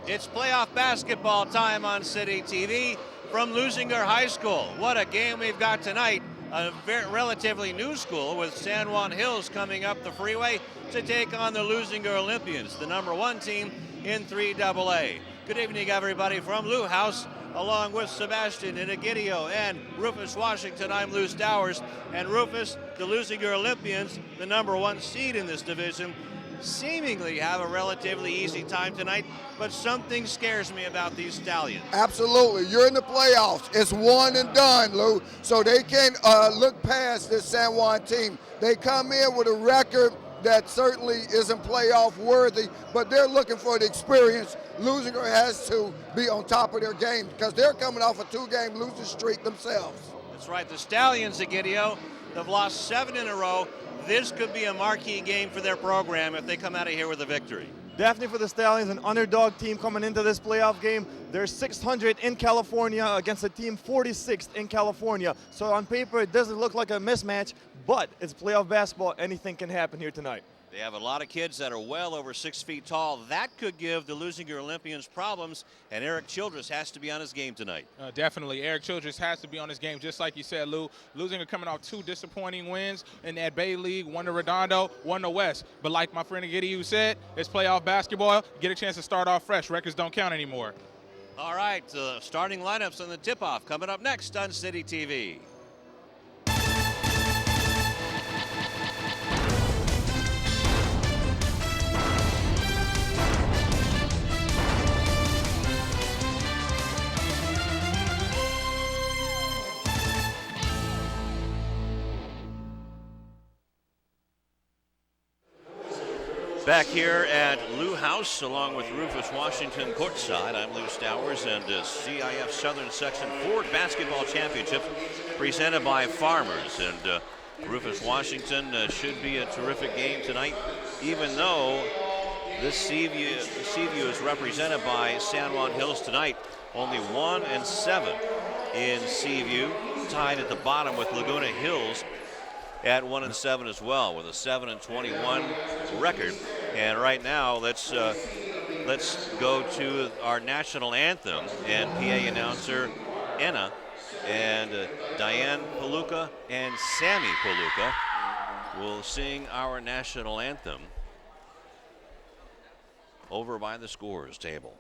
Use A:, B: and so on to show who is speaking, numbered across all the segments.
A: It's playoff basketball time on City TV from Leuzinger High School. What a game we've got tonight. A relatively new school with San Juan Hills coming up the freeway to take on the Leuzinger Olympians, the #1 team in 3AA. Good evening, everybody, from Lou House, along with Sebastian and Egidio and Rufus Washington. I'm Lou Stowers. And Rufus, the Leuzinger Olympians, the #1 seed in this division, seemingly have a relatively easy time tonight, but something scares me about these Stallions.
B: Absolutely. You're in the playoffs. It's one and done, Lou. So they can't look past this San Juan team. They come in with a record that certainly isn't playoff worthy, but they're looking for the experience. Leuzinger has to be on top of their game because they're coming off a 2-game losing streak themselves.
A: That's right. The Stallions, Egidio, they've lost 7 in a row. This could be a marquee game for their program if they come out of here with a victory.
C: Definitely for the Stallions, an underdog team coming into this playoff game. They're 600 in California against a team 46th in California. So on paper, it doesn't look like a mismatch, but it's playoff basketball. Anything can happen here tonight.
A: They have a lot of kids that are well over 6 feet tall. That could give the Leuzinger Olympians problems, and Eric Childress has to be on his game tonight.
D: Definitely. Eric Childress has to be on his game, just like you said, Lou. Leuzinger coming off 2 disappointing wins in that Bay League, one to Redondo, one to West. But like my friend Egidio said, it's playoff basketball. Get a chance to start off fresh. Records don't count anymore.
A: All right, starting lineups and the tip-off coming up next on City TV. Back here at Lou House, along with Rufus Washington courtside. I'm Lou Stowers, and CIF Southern Section Ford Basketball Championship presented by Farmers. And Rufus Washington should be a terrific game tonight, even though this Seaview is represented by San Juan Hills tonight. Only 1-7 in Seaview, tied at the bottom with Laguna Hills at 1-7 as well, with a 7-21 record. And right now, let's go to our national anthem, and PA announcer Enna and Diane Paluca and Sammy Paluca will sing our national anthem over by the scores table.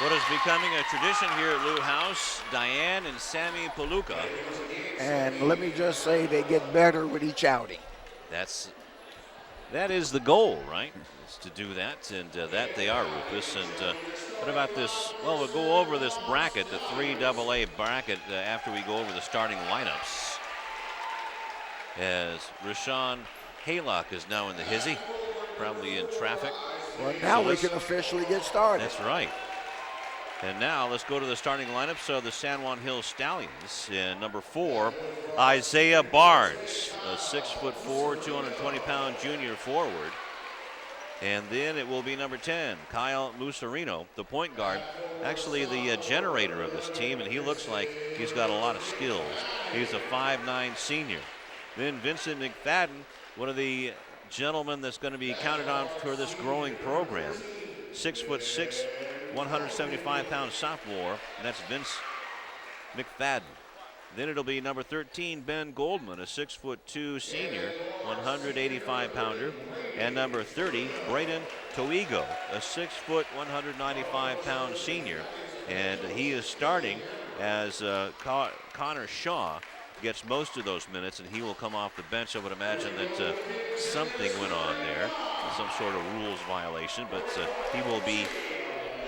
A: What is becoming a tradition here at Lou House, Diane and Sammy Paluca.
E: And let me just say, they get better with each outing.
A: That is the goal, right? Is to do that, and that they are, Rufus. And what about this? Well, we'll go over this bracket, the 3AA bracket, after we go over the starting lineups. As Rashawn Haylock is now in the hizzy, probably in traffic.
E: Well, now we can officially get started.
A: That's right. And now let's go to the starting lineup. So the San Juan Hills Stallions in number 4, Isaiah Barnes, a 6'4", 220-pound junior forward. And then it will be number 10, Kyle Musarino, the point guard, actually the generator of this team, and he looks like he's got a lot of skills. He's a 5'9" senior. Then Vincent McFadden, one of the gentlemen that's going to be counted on for this growing program, 6'6", 175-pound sophomore, and that's Vince McFadden. Then it'll be number 13, Ben Goldman, a 6'2" senior, 185-pounder. And number 30, Braden Toigo, a 6', 195-pound senior. And he is starting as Connor Shaw gets most of those minutes, and he will come off the bench. I would imagine that something went on there, some sort of rules violation, but he will be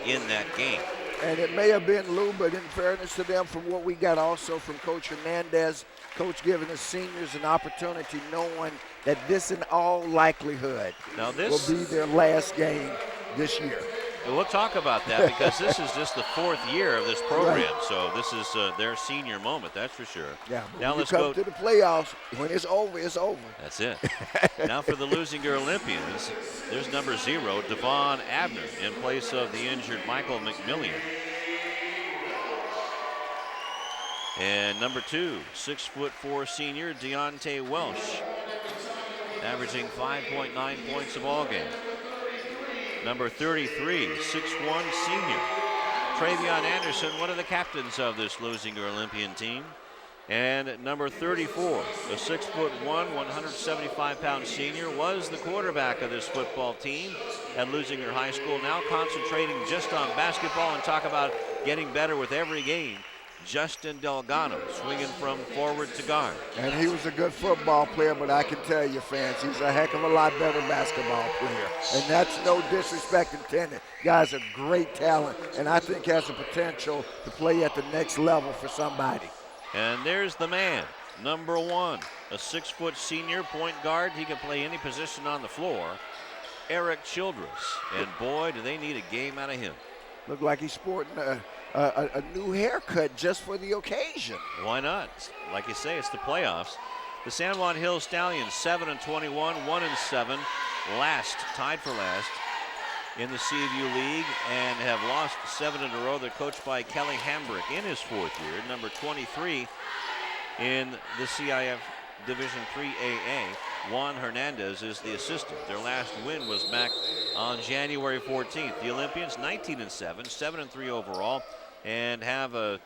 A: in that game.
E: And it may have been Lou, but in fairness to them, from what we got also from Coach Hernandez, Coach giving the seniors an opportunity, knowing that this in all likelihood
A: now
E: will be their last game this year.
A: We'll talk about that because this is just the 4th year of this program,
E: right.
A: So this is their senior moment, that's for sure.
E: Yeah, but
A: now
E: when
A: let's
E: you come
A: go
E: to the playoffs. When it's over, it's over.
A: That's it. Now for the Leuzinger Olympians, there's number 0, Devon Abner, in place of the injured Michael McMillian. And number 2, 6'4" senior Deontay Welsh, averaging 5.9 points a ball game. Number 33, 6'1" senior Travion Anderson, one of the captains of this Leuzinger Olympian team. And number 34, a 6'1", 175-pound senior, was the quarterback of this football team at Leuzinger High School, now concentrating just on basketball and talk about getting better with every game. Justin Delgado, swinging from forward to guard.
E: And he was a good football player, but I can tell you, fans, he's a heck of a lot better basketball player. And that's no disrespect intended. Guy's a great talent, and I think has the potential to play at the next level for somebody.
A: And there's the man, number 1, a 6' senior point guard. He can play any position on the floor, Eric Childress. And boy, do they need a game out of him.
E: Look like he's sporting a new haircut just for the occasion.
A: Why not? Like you say, it's the playoffs. The San Juan Hills Stallions, 7-21, 1-7, tied for last in the CVU League, and have lost 7 in a row. They're coached by Kelly Hambrick in his 4th year, number 23 in the CIF Division 3AA. Juan Hernandez is the assistant. Their last win was back on January 14th. The Olympians, 19-7, 7-3 overall, and have a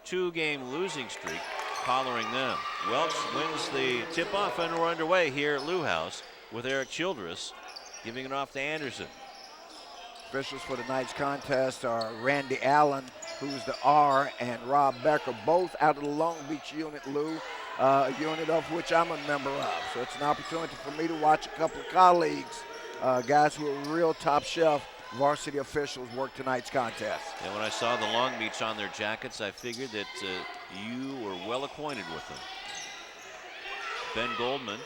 A: 2-game losing streak collaring them. Welch wins the tip-off, and we're underway here at Lou House with Eric Childress giving it off to Anderson.
E: Officials for tonight's contest are Randy Allen, who's the R, and Rob Becker, both out of the Long Beach unit, Lou, a unit of which I'm a member of. So it's an opportunity for me to watch a couple of colleagues, guys who are real top shelf varsity officials, work tonight's contest.
A: And when I saw the Long Beach on their jackets, I figured that you were well acquainted with them. Ben Goldman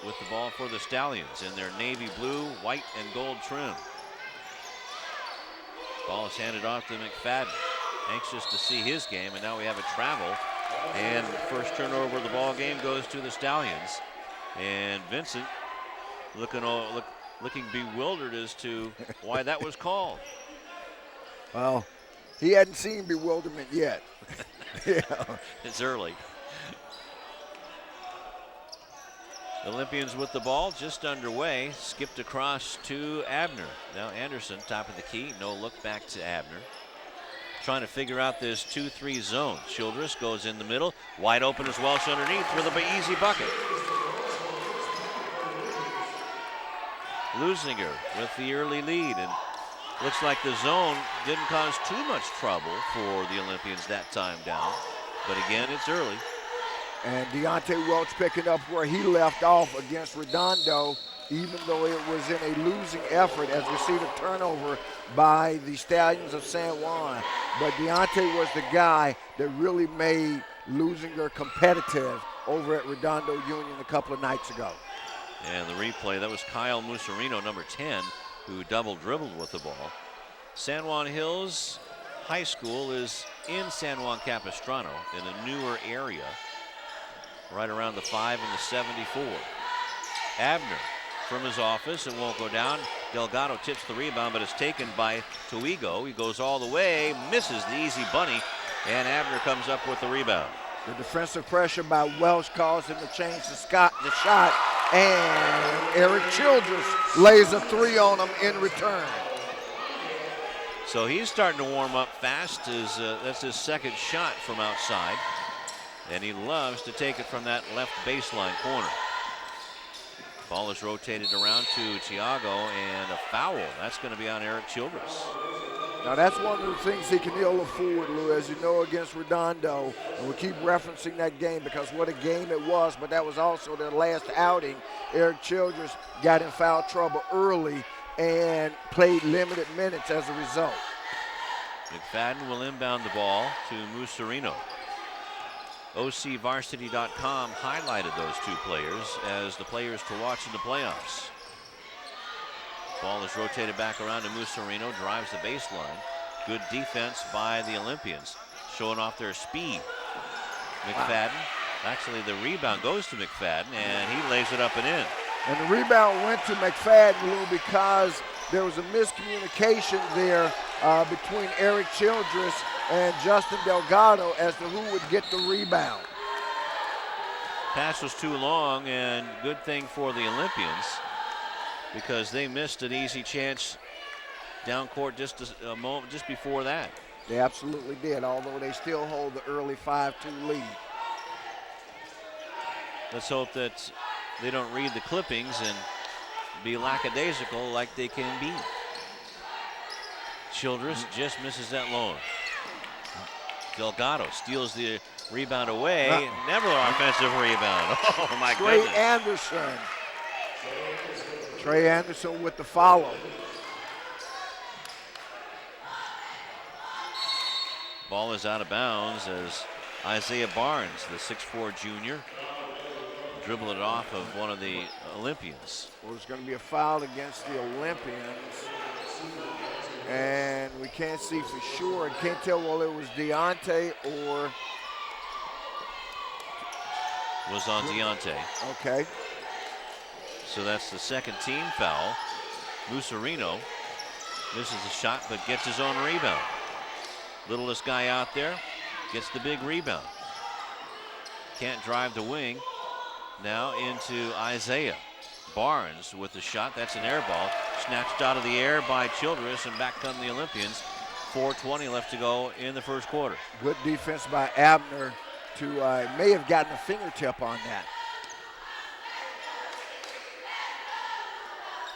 A: with the ball for the Stallions in their navy blue, white, and gold trim. Ball is handed off to McFadden. Anxious to see his game, and now we have a travel. And first turnover of the ball game goes to the Stallions. And Vincent looking bewildered as to why that was called.
E: Well, he hadn't seen bewilderment yet. Yeah.
A: It's early. Olympians with the ball, just underway. Skipped across to Abner. Now Anderson, top of the key. No look back to Abner. Trying to figure out this 2-3 zone. Childress goes in the middle. Wide open is Welsh underneath with an easy bucket. Leuzinger with the early lead, and looks like the zone didn't cause too much trouble for the Olympians that time down. But again, it's early.
E: And Deontay Welch picking up where he left off against Redondo, even though it was in a losing effort, as we see the turnover by the Stallions of San Juan. But Deontay was the guy that really made Leuzinger competitive over at Redondo Union a couple of nights ago.
A: And the replay, that was Kyle Musarino, number 10, who double dribbled with the ball. San Juan Hills High School is in San Juan Capistrano in a newer area, right around the 5 and the 74. Abner from his office, it won't go down. Delgado tips the rebound, but it's taken by Toigo. He goes all the way, misses the easy bunny, and Abner comes up with the rebound.
E: The defensive pressure by Welch caused him to change the shot, and Eric Childress lays a 3 on him in return.
A: So he's starting to warm up fast. That's his second shot from outside, and he loves to take it from that left baseline corner. Ball is rotated around to Thiago, and a foul. That's going to be on Eric Childress.
E: Now that's one of the things he can ill afford, Lou, as you know, against Redondo. And we keep referencing that game because what a game it was, but that was also their last outing. Eric Childress got in foul trouble early and played limited minutes as a result.
A: McFadden will inbound the ball to Musarino. OCVarsity.com highlighted those two players as the players to watch in the playoffs. Ball is rotated back around to Musarino, drives the baseline. Good defense by the Olympians, showing off their speed. McFadden, actually the rebound goes to McFadden, and he lays it up and in.
E: And the rebound went to McFadden, Lou, because there was a miscommunication there between Eric Childress and Justin Delgado as to who would get the rebound.
A: Pass was too long, and good thing for the Olympians because they missed an easy chance down court just a moment just before that.
E: They absolutely did, although they still hold the early 5-2 lead.
A: Let's hope that they don't read the clippings and be lackadaisical like they can be. Childress just misses that loan. Delgado steals the rebound away. Never an offensive rebound. Oh, my goodness.
E: Trey Anderson with the follow.
A: Ball is out of bounds as Isaiah Barnes, the 6'4 junior, dribble it off of one of the Olympians.
E: Well, there's going to be a foul against the Olympians. And we can't see for sure. I can't tell whether it was Deontay or...
A: Was on Deontay.
E: Okay.
A: So that's the second team foul. Musarino misses the shot but gets his own rebound. Littlest guy out there gets the big rebound. Can't drive the wing. Now into Isaiah. Barnes with the shot. That's an air ball. Snatched out of the air by Childress, and back come the Olympians. 4:20 left to go in the first quarter.
E: Good defense by Abner to may have gotten a fingertip on that.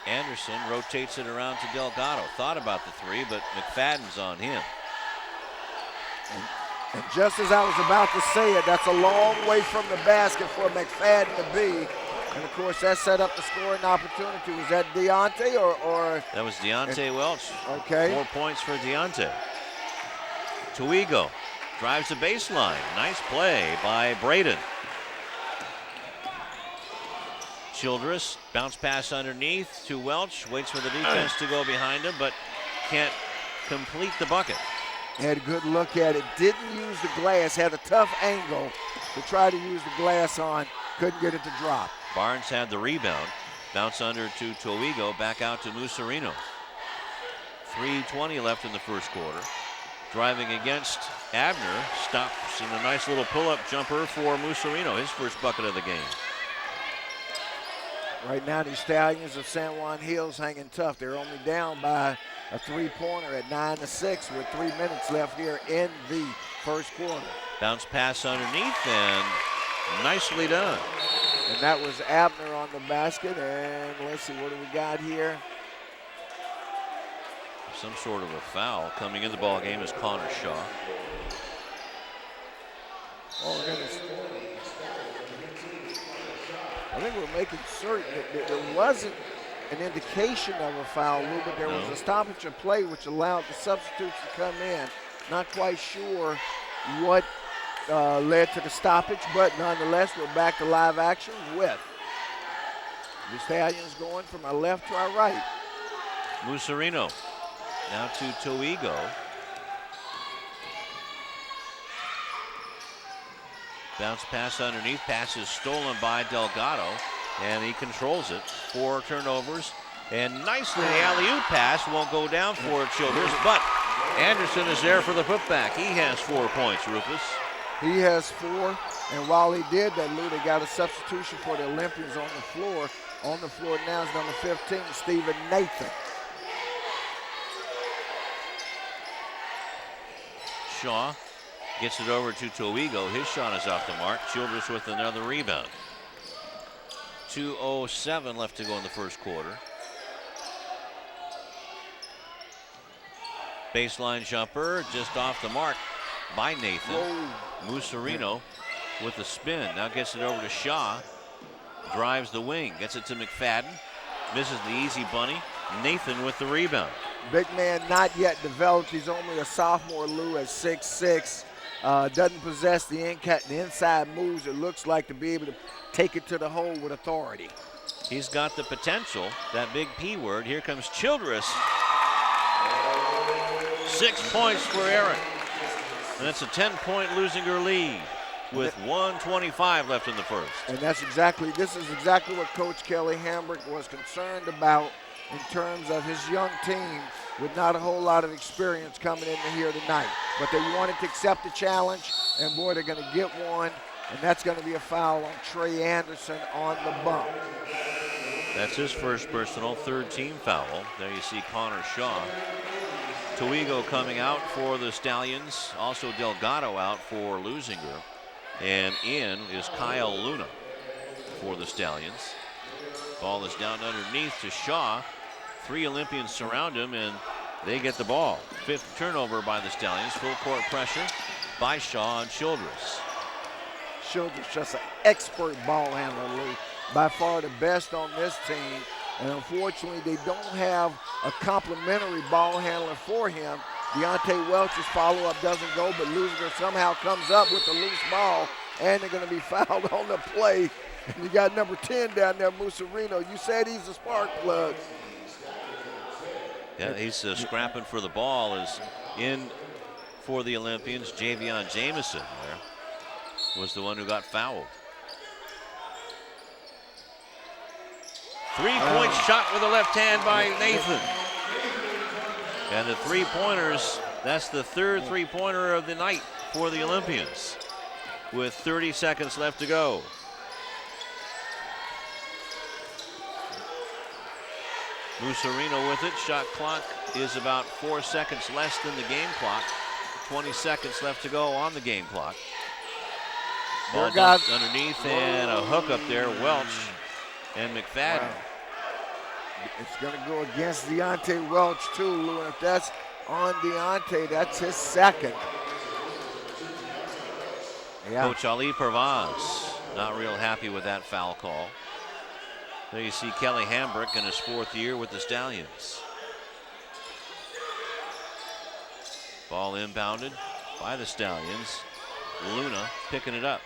A: Anderson rotates it around to Delgado. Thought about the three, but McFadden's on him.
E: And just as I was about to say it, that's a long way from the basket for McFadden to be. And, of course, that set up the scoring opportunity. Was that Deontay or?
A: That was Deontay Welch.
E: Okay.
A: 4 points for Deontay. Toigo drives the baseline. Nice play by Braden. Childress, bounce pass underneath to Welch. Waits for the defense to go behind him, but can't complete the bucket.
E: Had a good look at it. Didn't use the glass. Had a tough angle to try to use the glass on. Couldn't get it to drop.
A: Barnes had the rebound. Bounce under to Toigo, back out to Musarino. 3:20 left in the first quarter. Driving against Abner, stops in a nice little pull-up jumper for Musarino, his first bucket of the game.
E: Right now, the Stallions of San Juan Hills hanging tough. They're only down by a three-pointer at 9-6 with 3 minutes left here in the first quarter.
A: Bounce pass underneath and nicely done.
E: And that was Abner on the basket. And let's see, what do we got here?
A: Some sort of a foul. Coming in the ball game is Connor Shaw.
E: Oh, goodness. I think we're making certain that there wasn't an indication of a foul, Lou, but there was a stoppage of play which allowed the substitutes to come in. Not quite sure what led to the stoppage, but nonetheless, we're back to live action with the Stallions going from our left to our right.
A: Musarino now to Toigo. Bounce pass underneath. Pass is stolen by Delgado, and he controls it. 4 turnovers. And nicely, the alley-oop pass won't go down for Childress, but Anderson is there for the putback. He has 4 points, Rufus.
E: He has 4, and while he did that, Lou, they got a substitution for the Olympians on the floor. On the floor now is number 15, Stephen Nathan.
A: Shaw gets it over to Toigo. His shot is off the mark. Childress with another rebound. 2:07 left to go in the first quarter. Baseline jumper just off the mark by Nathan. Musarino with the spin. Now gets it over to Shaw. Drives the wing. Gets it to McFadden. Misses the easy bunny. Nathan with the rebound.
E: Big man not yet developed. He's only a sophomore, Lou, at 6'6". Doesn't possess the inside moves, it looks like, to be able to take it to the hole with authority.
A: He's got the potential, that big P word. Here comes Childress. 6 points for Aaron. And that's a 10-point Leuzinger lead with 1:25 left in the first. And
E: this is exactly what Coach Kelly Hambrick was concerned about in terms of his young team with not a whole lot of experience coming into here tonight. But they wanted to accept the challenge, and boy, they're going to get one, and that's going to be a foul on Trey Anderson on the bump.
A: That's his first personal, 3rd team foul. There you see Connor Shaw. Toigo coming out for the Stallions. Also Delgado out for Leuzinger. And in is Kyle Luna for the Stallions. Ball is down underneath to Shaw. 3 Olympians surround him, and they get the ball. 5th turnover by the Stallions. Full court pressure by Shaw on Childress.
E: Childress just an expert ball handler, Lou. By far the best on this team. And unfortunately, they don't have a complimentary ball handler for him. Deontay Welch's follow-up doesn't go, but Leuzinger somehow comes up with the loose ball, and they're going to be fouled on the play. And you got number 10 down there, Musarino. You said he's a spark plug.
A: Yeah, he's scrapping for the ball. Is in for the Olympians. Javion Jamison there was the one who got fouled. 3-point shot with the left hand by Nathan. And the 3-pointers, that's the 3rd 3-pointer of the night for the Olympians with 30 seconds left to go. Musarino with it. Shot clock is about 4 seconds less than the game clock. 20 seconds left to go on the game clock. Ball dumped underneath and a hook up there. Welch and McFadden.
E: Wow. It's going to go against Deontay Welch too, Lou. And if that's on Deontay, that's his 2nd. Yeah.
A: Coach Ali Pervaz not real happy with that foul call. There you see Kelly Hambrick in his 4th year with the Stallions. Ball inbounded by the Stallions. Luna picking it up.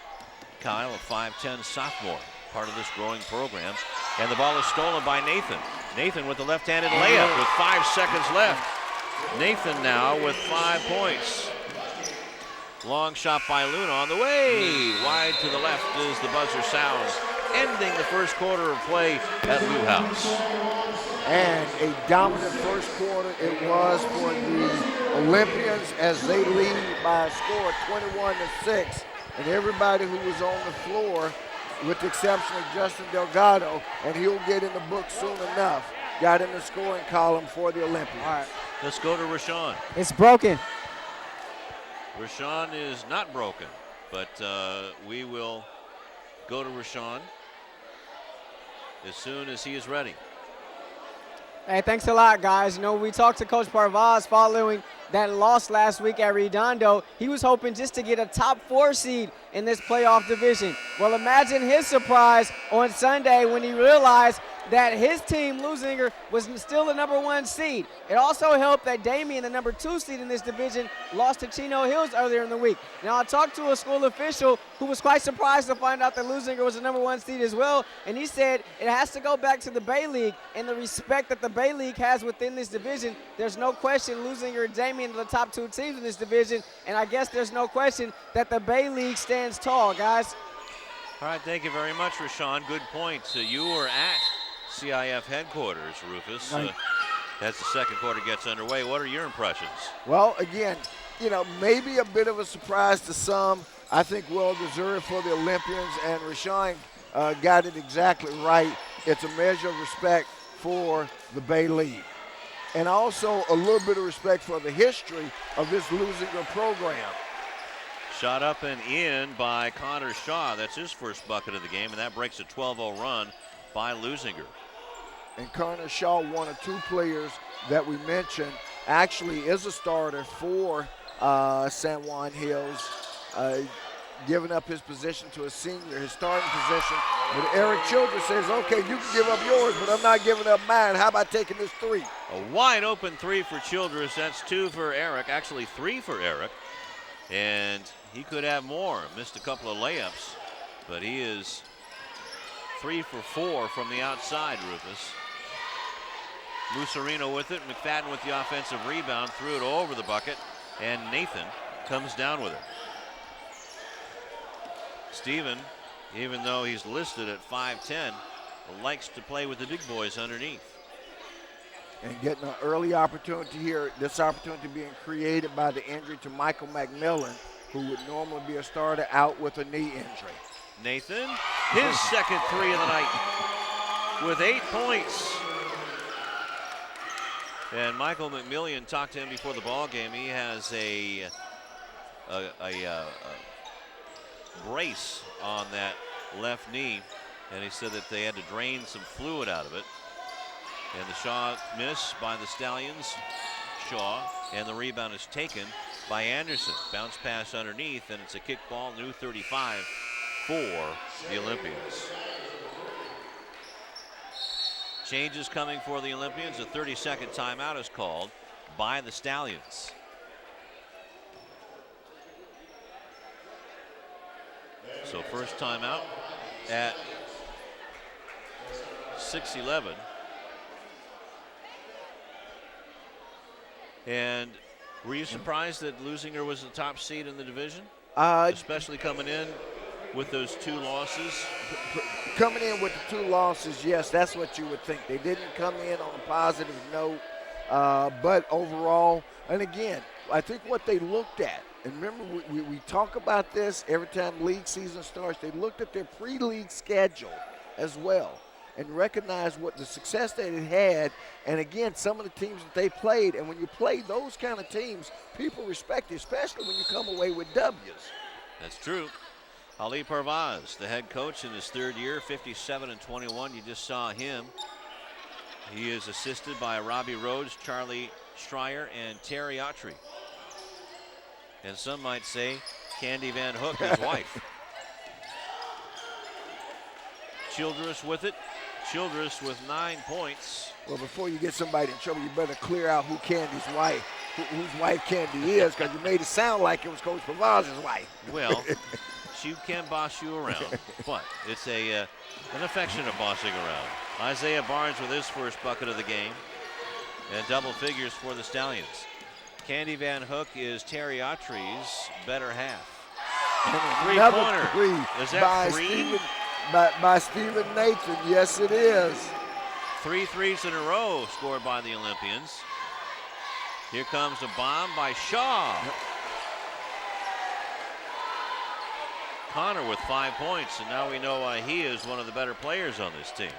A: Kyle, a 5'10" sophomore, part of this growing program. And the ball is stolen by Nathan. Nathan with the left-handed layup with 5 seconds left. Nathan now with 5 points. Long shot by Luna on the way. Wide to the left as the buzzer sounds, ending the first quarter of play at Lou House.
E: And a dominant first quarter it was for the Olympians as they lead by a score of 21-6. And everybody who was on the floor, with the exception of Justin Delgado, and he'll get in the book soon enough, got in the scoring column for the Olympians.
A: All right, let's go to Rashawn.
F: It's broken.
A: Rashawn is not broken, but we will go to Rashawn as soon as he is ready.
F: Hey, thanks a lot, guys. You know, we talked to Coach Parvaz following that loss last week at Redondo. He was hoping just to get a top 4 seed in this playoff division. Well, imagine his surprise on Sunday when he realized that his team, Leuzinger, was still the #1 seed. It also helped that Damien, the #2 seed in this division, lost to Chino Hills earlier in the week. Now, I talked to a school official who was quite surprised to find out that Leuzinger was the #1 seed as well, and he said it has to go back to the Bay League and the respect that the Bay League has within this division. There's no question Leuzinger and Damien are the top 2 teams in this division, and I guess there's no question that the Bay League stands tall, guys.
A: All right, thank you very much, Rashawn. Good point. You were at CIF headquarters, Rufus, as the second quarter gets underway. What are your impressions?
E: Well, again, maybe a bit of a surprise to some. I think well-deserved for the Olympians, and Rashawn got it exactly right. It's a measure of respect for the Bay League. And also a little bit of respect for the history of this Leuzinger program.
A: Shot up and in by Connor Shaw. That's his first bucket of the game, and that breaks a 12-0 run by Leuzinger.
E: And Connor Shaw, one of 2 players that we mentioned, actually is a starter for San Juan Hills, giving up his position to a senior, his starting position. But Eric Childress says, okay, you can give up yours, but I'm not giving up mine. How about taking this 3?
A: A wide open 3 for Childress. That's 2 for Eric, actually 3 for Eric. And he could have more. Missed a couple of layups, but he is 3 for 4 from the outside, Rufus. Lucerino with it. McFadden with the offensive rebound. Threw it over the bucket, and Nathan comes down with it. Steven, even though he's listed at 5'10", likes to play with the big boys underneath.
E: And getting an early opportunity here, this opportunity being created by the injury to Michael McMillan, who would normally be a starter, out with a knee injury.
A: Nathan, his second 3 of the night with 8 points. And Michael McMillan, talked to him before the ball game. He has a brace on that left knee, and he said that they had to drain some fluid out of it. And the Shaw miss by the Stallions. Shaw, and the rebound is taken by Anderson. Bounce pass underneath, and it's a kick ball, new 35 for the Olympians. Changes coming for the Olympians. A 30-second timeout is called by the Stallions. So first timeout at 6:11. And were you surprised that Leuzinger was the top seed in the division? Especially coming in with those 2 losses?
E: Coming in with the 2 losses, yes, that's what you would think. They didn't come in on a positive note, but overall, and again, I think what they looked at, and remember we talk about this every time league season starts, they looked at their pre-league schedule as well and recognized what the success that it had, and again, some of the teams that they played, and when you play those kind of teams, people respect you, especially when you come away with W's.
A: That's true. Ali Parvaz, the head coach in his 3rd year, 57-21. You just saw him. He is assisted by Robbie Rhodes, Charlie Schreier, and Terry Autry. And some might say Candy Van Hook, his wife. Childress with it. Childress with 9 points.
E: Well, before you get somebody in trouble, you better clear out who Candy's wife, whose wife Candy is, because you made it sound like it was Coach Pavaz's wife.
A: Well, she can boss you around, but it's an affectionate bossing around. Isaiah Barnes with his first bucket of the game, and double figures for the Stallions. Candy Van Hook is Terry Autry's better half. Three-pointer. Is that 3?
E: By Stephen Nathan, yes it is.
A: 3 threes in a row scored by the Olympians. Here comes a bomb by Shaw. Connor with 5 points, and now we know why he is one of the better players on this team,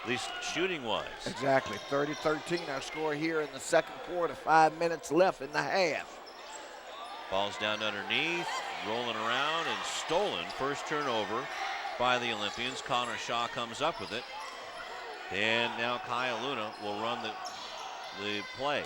A: at least shooting-wise.
E: Exactly, 30-13 our score here in the second quarter, 5 minutes left in the half.
A: Ball's down underneath, rolling around, and stolen. First turnover by the Olympians. Connor Shaw comes up with it. And now Kyle Luna will run the play.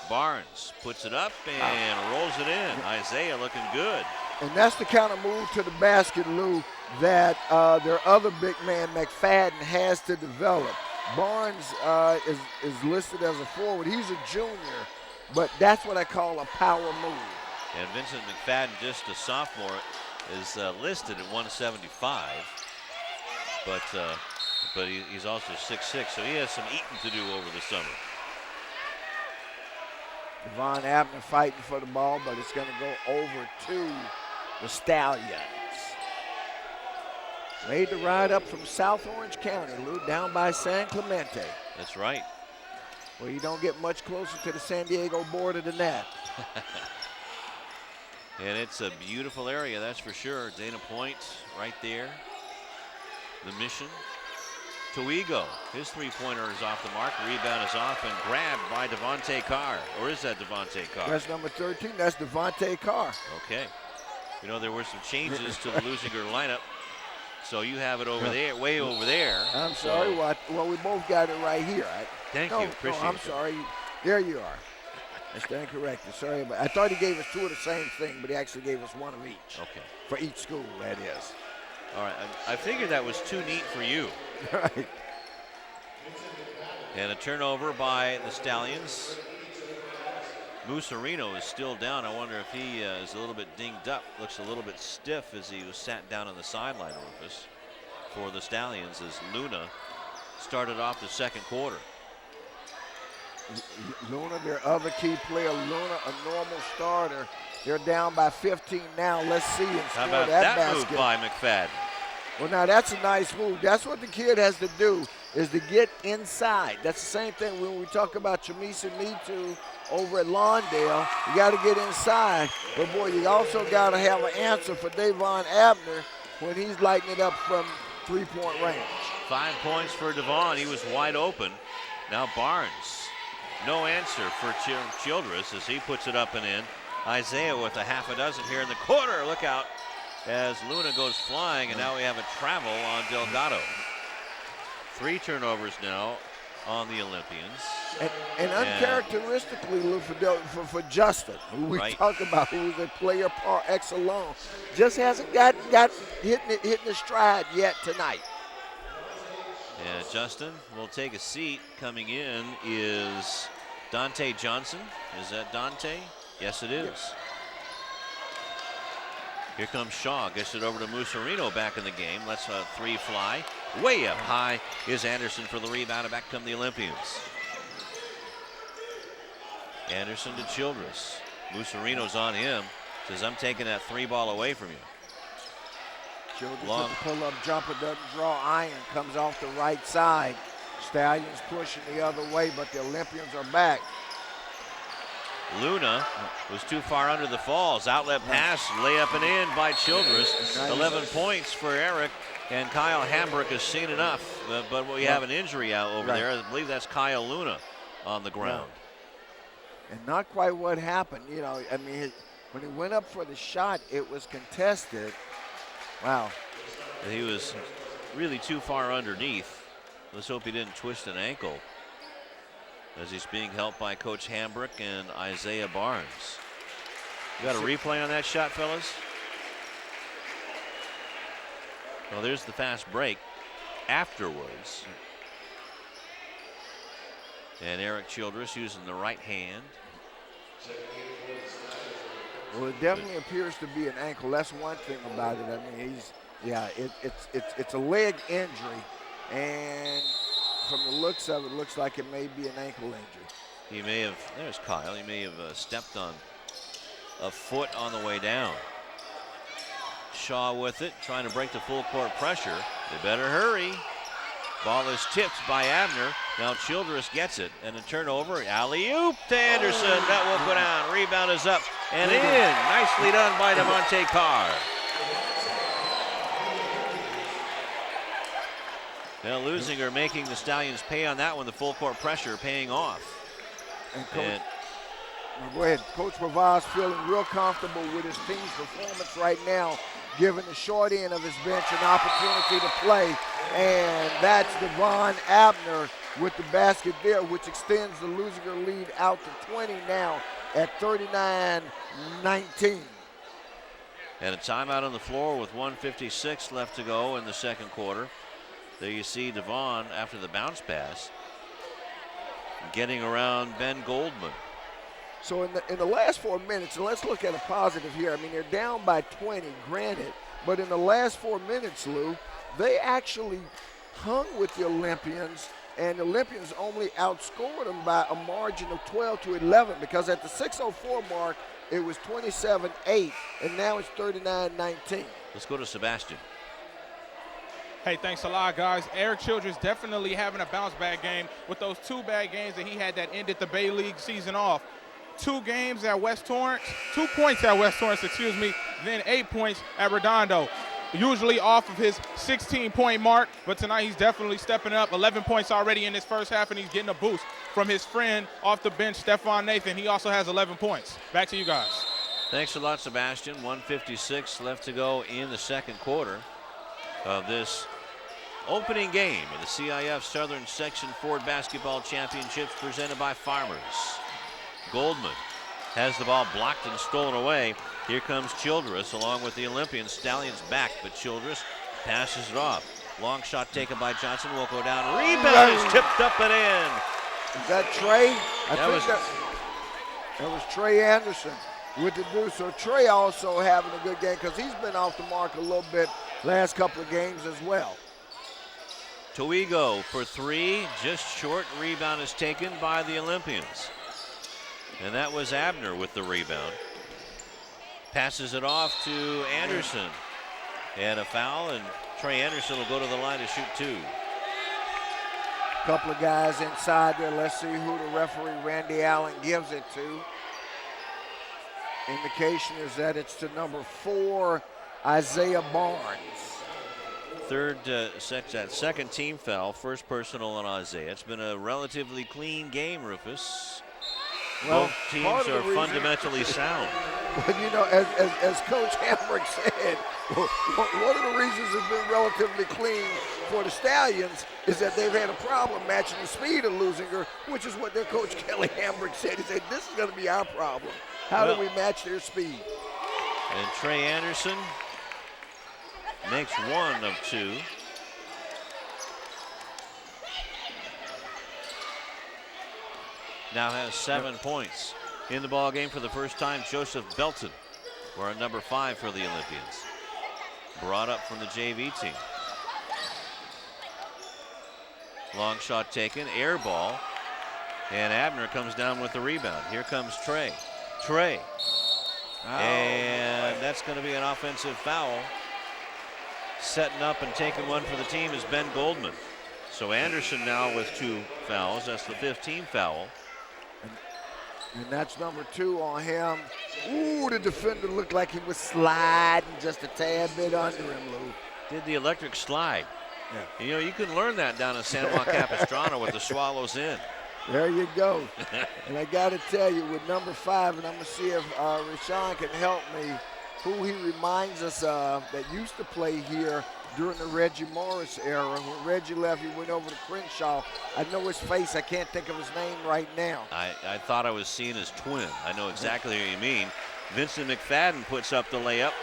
A: Barnes puts it up and rolls it in. Isaiah looking good.
E: And that's the kind of move to the basket, Lou, that their other big man, McFadden, has to develop. Barnes is listed as a forward. He's a junior, but that's what I call a power move.
A: And Vincent McFadden, just a sophomore, is listed at 175, but he's also 6'6", so he has some eating to do over the summer.
E: Devon Abner fighting for the ball, but it's going to go over to the Stallions. Made the ride up from South Orange County, Lou, down by San Clemente.
A: That's right.
E: Well, you don't get much closer to the San Diego border than that.
A: And it's a beautiful area, that's for sure. Dana Point right there. The Mission. Toego, his three-pointer is off the mark. Rebound is off and grabbed by Devontae Carr. Or is that Devontae Carr?
E: That's number 13. That's Devontae Carr.
A: Okay. You know, there were some changes to the Leuzinger lineup. So you have it over there, way over there.
E: I'm sorry. Well, we both got it right here.
A: Thank you. Appreciate it.
E: I'm sorry. There you are. I stand corrected. Sorry about. I thought he gave us two of the same thing, but he actually gave us one of each.
A: Okay.
E: For each school, that is.
A: All right. I figured that was too neat for you.
E: Right.
A: And a turnover by the Stallions. Musarino is still down. I wonder if he is a little bit dinged up. Looks a little bit stiff as he was sat down on the sideline, Rufus, for the Stallions as Luna started off the second quarter.
E: Luna, their other key player, Luna, a normal starter. They're down by 15 now. Let's see and
A: How
E: score
A: about
E: that
A: that
E: basket.
A: move by McFadden?
E: Well, now that's a nice move. That's what the kid has to do, is to get inside. That's the same thing when we talk about Chamisa Mitu over at Lawndale. You got to get inside. But, boy, you also got to have an answer for Davon Abner when he's lighting it up from three-point range. 5
A: points for Devon. He was wide open. Now Barnes. No answer for Childress as he puts it up and in. Isaiah with a half a dozen here in the corner. Look out as Luna goes flying, and now we have a travel on Delgado. 3 turnovers now on the Olympians.
E: And uncharacteristically, Lou, for Justin, who we talk about, who's a player par excellence, just hasn't got hitting the stride yet tonight.
A: And Justin will take a seat. Coming in is Dante Johnson. Is that Dante? Yes, it is. Yes. Here comes Shaw. Gets it over to Musarino back in the game. Lets a 3 fly. Way up high is Anderson for the rebound, and back come the Olympians. Anderson to Childress. Musarino's on him. Says, I'm taking that 3 ball away from you.
E: Childress with the pull-up jumper, doesn't draw iron, comes off the right side. Stallions pushing the other way, but the Olympians are back.
A: Luna was too far under the falls. Outlet pass, layup and in by Childress. 11 points for Eric, and Kyle Hambrick has seen enough. But we have an injury out over there. I believe that's Kyle Luna on the ground.
E: And not quite what happened. You know, I mean, when he went up for the shot, it was contested. Wow.
A: He was really too far underneath. Let's hope he didn't twist an ankle as he's being helped by Coach Hambrick and Isaiah Barnes. You got a replay on that shot, fellas? Well, there's the fast break afterwards. And Eric Childress using the right hand.
E: Well, it definitely appears to be an ankle. That's one thing about it. I mean, it's a leg injury, and from the looks of it, looks like it may be an ankle injury.
A: He may have, there's Kyle, he may have stepped on a foot on the way down. Shaw with it, trying to break the full court pressure. They better hurry. Ball is tipped by Abner. Now Childress gets it, and a turnover. Alley-oop to Anderson. That will go down. Rebound is up and in. Nicely done by Devontae Carr. Now Leuzinger making the Stallions pay on that one. The full court pressure paying off.
E: And go ahead. Coach Pavaz feeling real comfortable with his team's performance right now, giving the short end of his bench an opportunity to play. And that's Devon Abner with the basket there, which extends the Leuzinger lead out to 20 now at 39-19.
A: And a timeout on the floor with 1:56 left to go in the second quarter. There you see Devon after the bounce pass getting around Ben Goldman.
E: So in the last 4 minutes, and let's look at a positive here. I mean, they're down by 20, granted, but in the last 4 minutes, Lou, they actually hung with the Olympians, and the Olympians only outscored them by a margin of 12-11, because at the 6:04 mark, it was 27-8, and now it's 39-19.
A: Let's go to Sebastian.
D: Hey, thanks a lot, guys. Eric Childress definitely having a bounce-back game with those 2 bad games that he had that ended the Bay League season off. 2 games at West Torrance, 2 points at West Torrance, then 8 points at Redondo. Usually off of his 16-point mark, but tonight he's definitely stepping up. 11 points already in this first half, and he's getting a boost from his friend off the bench, Stephon Nathan. He also has 11 points. Back to you guys.
A: Thanks a lot, Sebastian. 1:56 left to go in the second quarter of this opening game of the CIF Southern Section Ford Basketball Championships presented by Farmers. Goldman has the ball blocked and stolen away. Here comes Childress along with the Olympians. Stallions back, but Childress passes it off. Long shot taken by Johnson will go down. Rebound is tipped up and in.
E: Is that Trey? That was Trey Anderson with the deuce. So Trey also having a good game because he's been off the mark a little bit last couple of games as well.
A: Toigo for 3, just short. Rebound is taken by the Olympians. And that was Abner with the rebound. Passes it off to Anderson. And a foul, and Trey Anderson will go to the line to shoot 2.
E: Couple of guys inside there. Let's see who the referee, Randy Allen, gives it to. Indication is that it's to number 4, Isaiah Barnes.
A: Second team foul, first personal on Isaiah. It's been a relatively clean game, Rufus.
E: Well,
A: both teams are fundamentally sound.
E: But you know, as Coach Hamrick said, one of the reasons it's been relatively clean for the Stallions is that they've had a problem matching the speed of Leuzinger, which is what their coach Kelly Hamrick said. He said, this is going to be our problem. How do we match their speed?
A: And Trey Anderson makes 1 of 2. Now has 7 points. In the ball game for the first time, Joseph Belton, wearing number 5 for the Olympians. Brought up from the JV team. Long shot taken, air ball, and Abner comes down with the rebound. Here comes Trey. Trey. And that's going to be an offensive foul. Setting up and taking 1 for the team is Ben Goldman. So Anderson now with 2 fouls. That's the 5th team foul.
E: And that's number 2 on him. Ooh, the defender looked like he was sliding just a tad bit under him, Lou.
A: Did the electric slide.
E: Yeah.
A: You know, you can learn that down in San Juan Capistrano with the Swallows in.
E: There you go. And I got to tell you, with number 5, and I'm going to see if Rashawn can help me, who he reminds us of that used to play here during the Reggie Morris era. When Reggie left, he went over to Crenshaw. I know his face. I can't think of his name right now.
A: I thought I was seeing his twin. I know exactly what you mean. Vincent McFadden puts up the layup.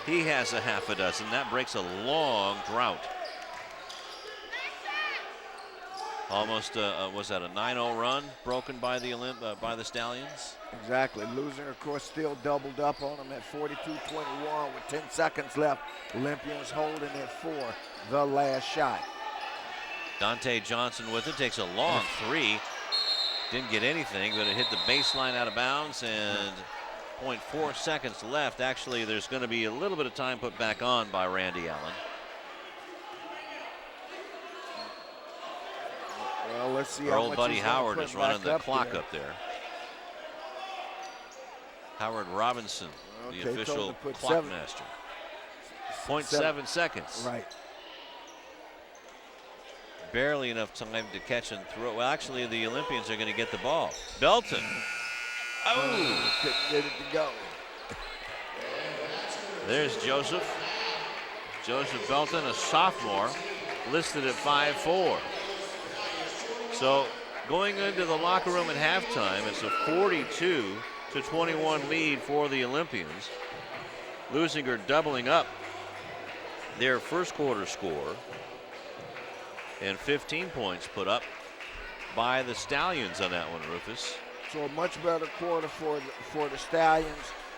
A: He has a half a dozen. That breaks a long drought. Almost, was that a 9-0 run broken by the Stallions?
E: Exactly. Leuzinger, of course, still doubled up on him at 42-21 with 10 seconds left. Olympians holding it for the last shot.
A: Dante Johnson with it, takes a long 3. Didn't get anything, but it hit the baseline out of bounds, and 0.4 seconds left. Actually, there's going to be a little bit of time put back on by Randy Allen.
E: Well, let's see.
A: Our old buddy Howard is running the clock up there. Howard Robinson, the official clock master. 0.7 seconds.
E: Right.
A: Barely enough time to catch and throw. Well, actually, the Olympians are going to get the ball. Belton. Oh!
E: Couldn't get it to go.
A: There's Joseph. Joseph Belton, a sophomore, listed at 5'4". So going into the locker room at halftime, it's a 42-21 lead for the Olympians. Leuzinger doubling up their first quarter score, and 15 points put up by the Stallions on that one, Rufus.
E: So a much better quarter for the Stallions.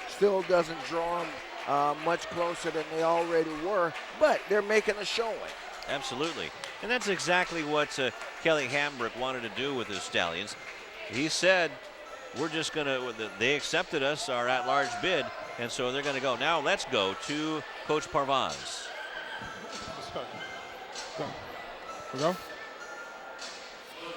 E: Still doesn't draw them much closer than they already were, but they're making a showing.
A: Absolutely. And that's exactly what Kelly Hambrick wanted to do with his Stallions. He said, we're just going to, they accepted us, our at-large bid, and so they're going to go. Now let's go to Coach Parvaz.
D: Go.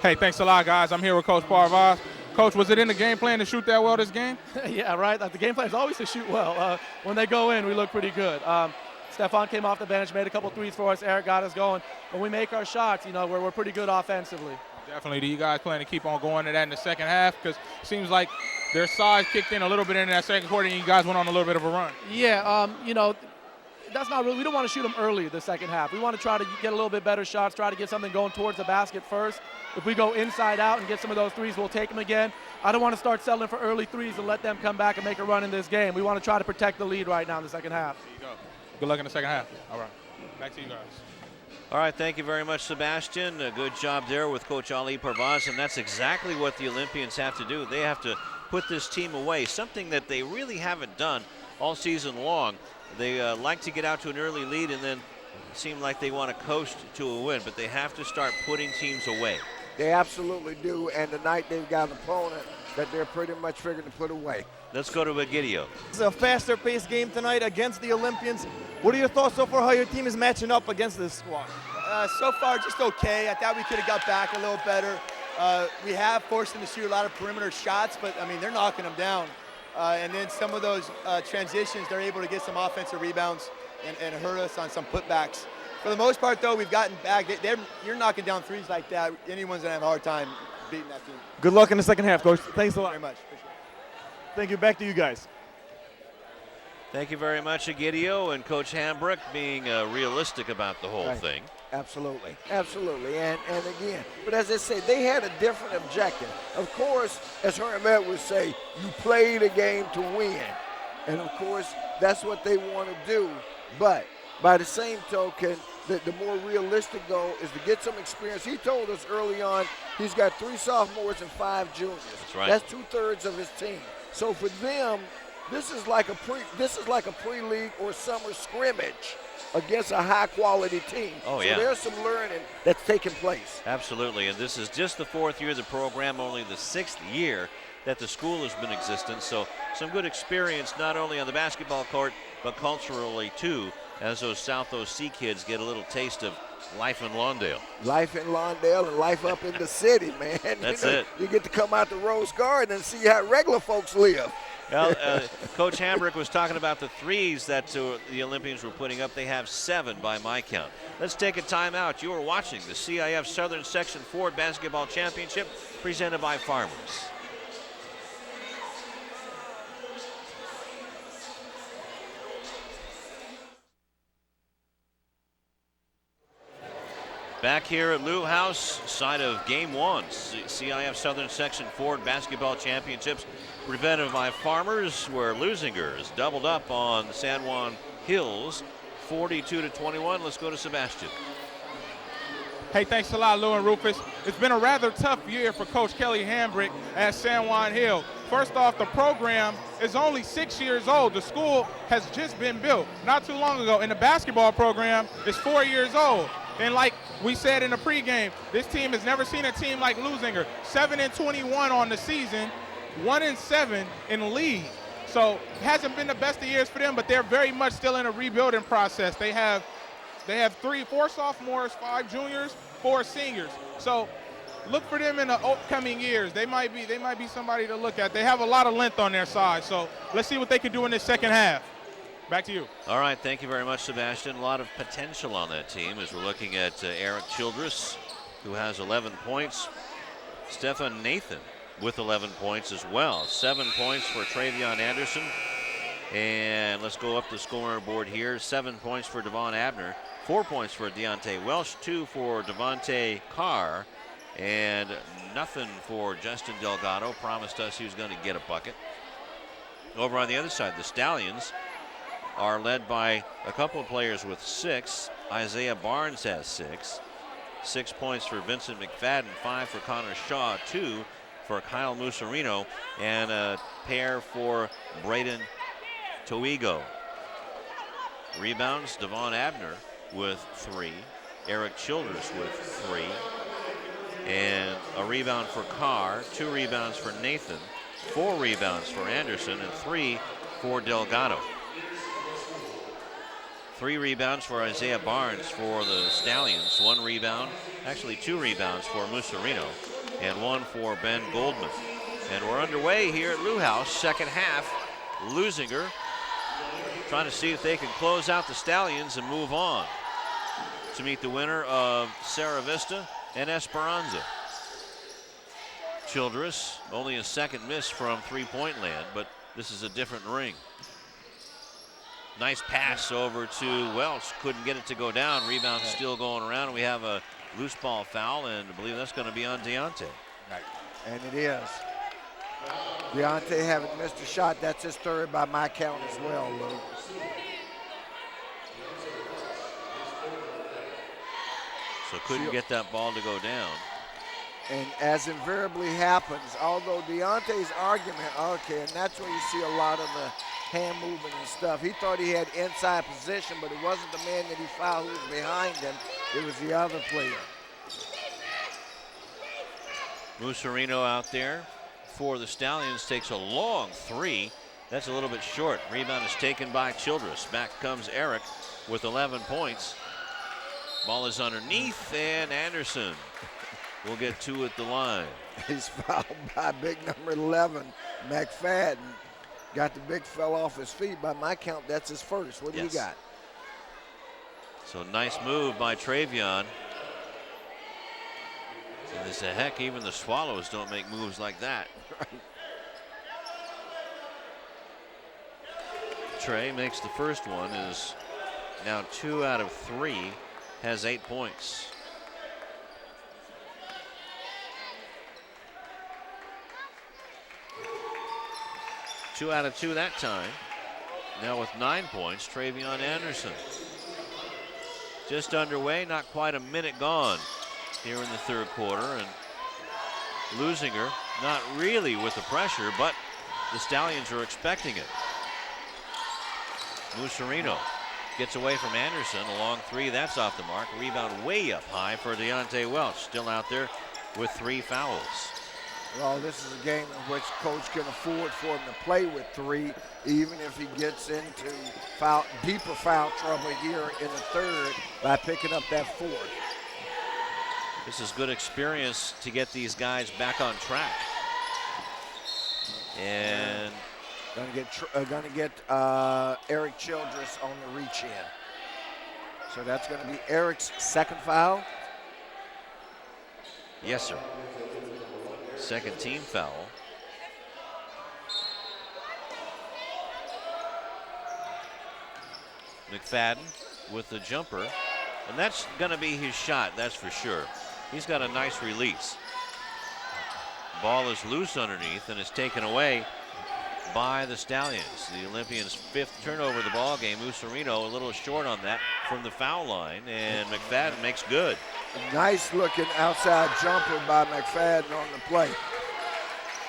D: Hey, thanks a lot, guys. I'm here with Coach Parvaz. Coach, was it in the game plan to shoot that well this game?
G: Yeah, right. The game plan is always to shoot well. When they go in, we look pretty good. Stefan came off the bench, made a couple threes for us. Eric got us going. When we make our shots, we're pretty good offensively.
D: Definitely. Do you guys plan to keep on going to that in the second half? Because it seems like their size kicked in a little bit in that second quarter, and you guys went on a little bit of a run.
G: Yeah, that's not really. We don't want to shoot them early the second half. We want to try to get a little bit better shots, try to get something going towards the basket first. If we go inside out and get some of those threes, we'll take them again. I don't want to start settling for early threes and let them come back and make a run in this game. We want to try to protect the lead right now in the second half.
D: There you go. Good luck in the second half. All right. Back to you guys.
A: All right, thank you very much, Sebastian. A good job there with Coach Ali Parvaz, and that's exactly what the Olympians have to do. They have to put this team away, something that they really haven't done all season long. They like to get out to an early lead and then seem like they want to coast to a win, but they have to start putting teams away.
E: They absolutely do, and tonight they've got an opponent that they're pretty much figuring to put away.
A: Let's go to Egidio.
C: It's a faster-paced game tonight against the Olympians. What are your thoughts so far how your team is matching up against this squad?
H: So far, just okay. I thought we could have got back a little better. We have forced them to shoot a lot of perimeter shots, but, they're knocking them down. And then some of those transitions, they're able to get some offensive rebounds and hurt us on some putbacks. For the most part, though, we've gotten back. You're knocking down threes like that. Anyone's going to have a hard time beating that team.
C: Good luck in the second half, Coach. Thanks a lot.
H: Very much. Appreciate it.
C: Thank you. Back to you guys.
A: Thank you very much, Egidio, and Coach Hambrick being realistic about the whole thing.
E: Absolutely, absolutely, and again, but as I say, they had a different objective. Of course, as Herm Edwards say, you play the game to win, and of course, that's what they want to do. But by the same token, the more realistic goal is to get some experience. He told us early on he's got 3 sophomores and 5 juniors.
A: That's right.
E: That's 2/3 of his team. So for them, this is like a pre-league or summer scrimmage against a high-quality team.
A: Oh,
E: so
A: yeah.
E: there's some learning that's taking place.
A: Absolutely, and this is just the 4th year of the program, only the 6th year that the school has been in existence. So some good experience not only on the basketball court, but culturally too, as those South OC kids get a little taste of life in Lawndale.
E: Life in Lawndale and life up in the city, man.
A: That's it.
E: You get to come out to Rose Garden and see how regular folks live.
A: Well, Coach Hambrick was talking about the threes that the Olympians were putting up. They have 7 by my count. Let's take a timeout. You are watching the CIF Southern Section Ford Basketball Championship presented by Farmers. Back here at Lou House, side of Game 1, CIF Southern Section Ford Basketball Championships presented by Farmers, where Leuzinger is doubled up on the San Juan Hills, 42-21. Let's go to Sebastian.
D: Hey, thanks a lot, Lou and Rufus. It's been a rather tough year for Coach Kelly Hambrick at San Juan Hill. First off, the program is only 6 years old. The school has just been built not too long ago, and the basketball program is 4 years old. And like we said in the pregame, this team has never seen a team like Leuzinger. 7-21 on the season, 1-7 in the league. So it hasn't been the best of years for them, but they're very much still in a rebuilding process. They have 4 sophomores, 5 juniors, 4 seniors. So look for them in the upcoming years. They might be somebody to look at. They have a lot of length on their side. So let's see what they can do in this second half. Back to you.
A: All right, thank you very much, Sebastian. A lot of potential on that team as we're looking at Eric Childress, who has 11 points. Stefan Nathan with 11 points as well. 7 points for Travion Anderson. And let's go up the scoring board here. 7 points for Devon Abner. 4 points for Deontay Welsh. 2 for Devontae Carr. And nothing for Justin Delgado. Promised us he was going to get a bucket. Over on the other side, the Stallions are led by a couple of players with 6. Isaiah Barnes has 6. 6 points for Vincent McFadden, 5 for Connor Shaw, 2 for Kyle Musarino, and a pair for Braden Toigo. Rebounds, Devon Abner with 3. Eric Childress with 3. And a rebound for Carr, 2 rebounds for Nathan, 4 rebounds for Anderson, and 3 for Delgado. 3 rebounds for Isaiah Barnes for the Stallions. 1 rebound, actually 2 rebounds for Musarino, and 1 for Ben Goldman. And we're underway here at Lou House, second half. Leuzinger trying to see if they can close out the Stallions and move on to meet the winner of Sarah Vista and Esperanza. Childress, only a second miss from three-point land, but this is a different ring. Nice pass over to Welch, couldn't get it to go down. Rebound still going around. We have a loose ball foul, and I believe that's going to be on Deontay.
E: Right. And it is. Deontay having missed a shot. That's his third by my count as well, Lou.
A: So couldn't get that ball to go down.
E: And as invariably happens, although Deontay's argument, okay, and that's where you see a lot of the hand movement and stuff. He thought he had inside position, but it wasn't the man that he fouled who was behind him. It was the other player.
A: Musarino out there for the Stallions takes a long 3. That's a little bit short. Rebound is taken by Childress. Back comes Eric with 11 points. Ball is underneath, and Anderson will get 2 at the line.
E: He's fouled by big number 11, McFadden. Got the big fella off his feet. By my count, that's his first. What do you got?
A: So nice move by Travion. And it's a heck, even the Swallows don't make moves like that. Trey makes the first one, is now 2 out of 3, has 8 points. Two out of 2 that time. Now with 9 points, Travion Anderson. Just underway, not quite a minute gone here in the third quarter, and Leuzinger not really with the pressure, but the Stallions are expecting it. Musarino gets away from Anderson, a long 3, that's off the mark. Rebound way up high for Deontay Welch, still out there with 3 fouls.
E: Well, this is a game in which coach can afford for him to play with 3, even if he gets into deeper foul trouble here in the third by picking up that 4th.
A: This is good experience to get these guys back on track. And
E: gonna get Eric Childress on the reach in. So that's gonna be Eric's second foul.
A: Yes, sir. Second team foul. McFadden with the jumper, and that's going to be his shot, that's for sure. He's got a nice release. Ball is loose underneath and is taken away by the Stallions. The Olympians' 5th turnover of the ball game. Musarino a little short on that from the foul line, and McFadden makes good.
E: A nice looking outside jumper by McFadden on the play.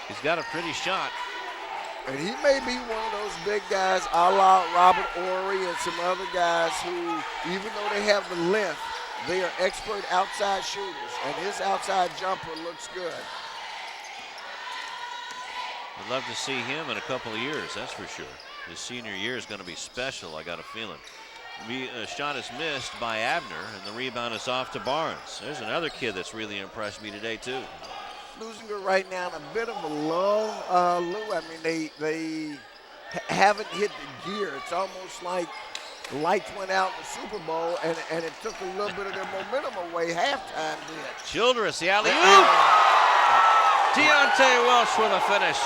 A: He's got a pretty shot.
E: And he may be one of those big guys a la Robert Ory and some other guys who, even though they have the length, they are expert outside shooters, and his outside jumper looks good.
A: I'd love to see him in a couple of years, that's for sure. His senior year is going to be special, I got a feeling. A shot is missed by Abner, and the rebound is off to Barnes. There's another kid that's really impressed me today, too.
E: Leuzinger right now in a bit of a lull, Lou. I mean, they haven't hit the gear. It's almost like the lights went out in the Super Bowl, and it took a little bit of their momentum away. Halftime did.
A: Childress, the alley-oop. Deontay Welch with a finish.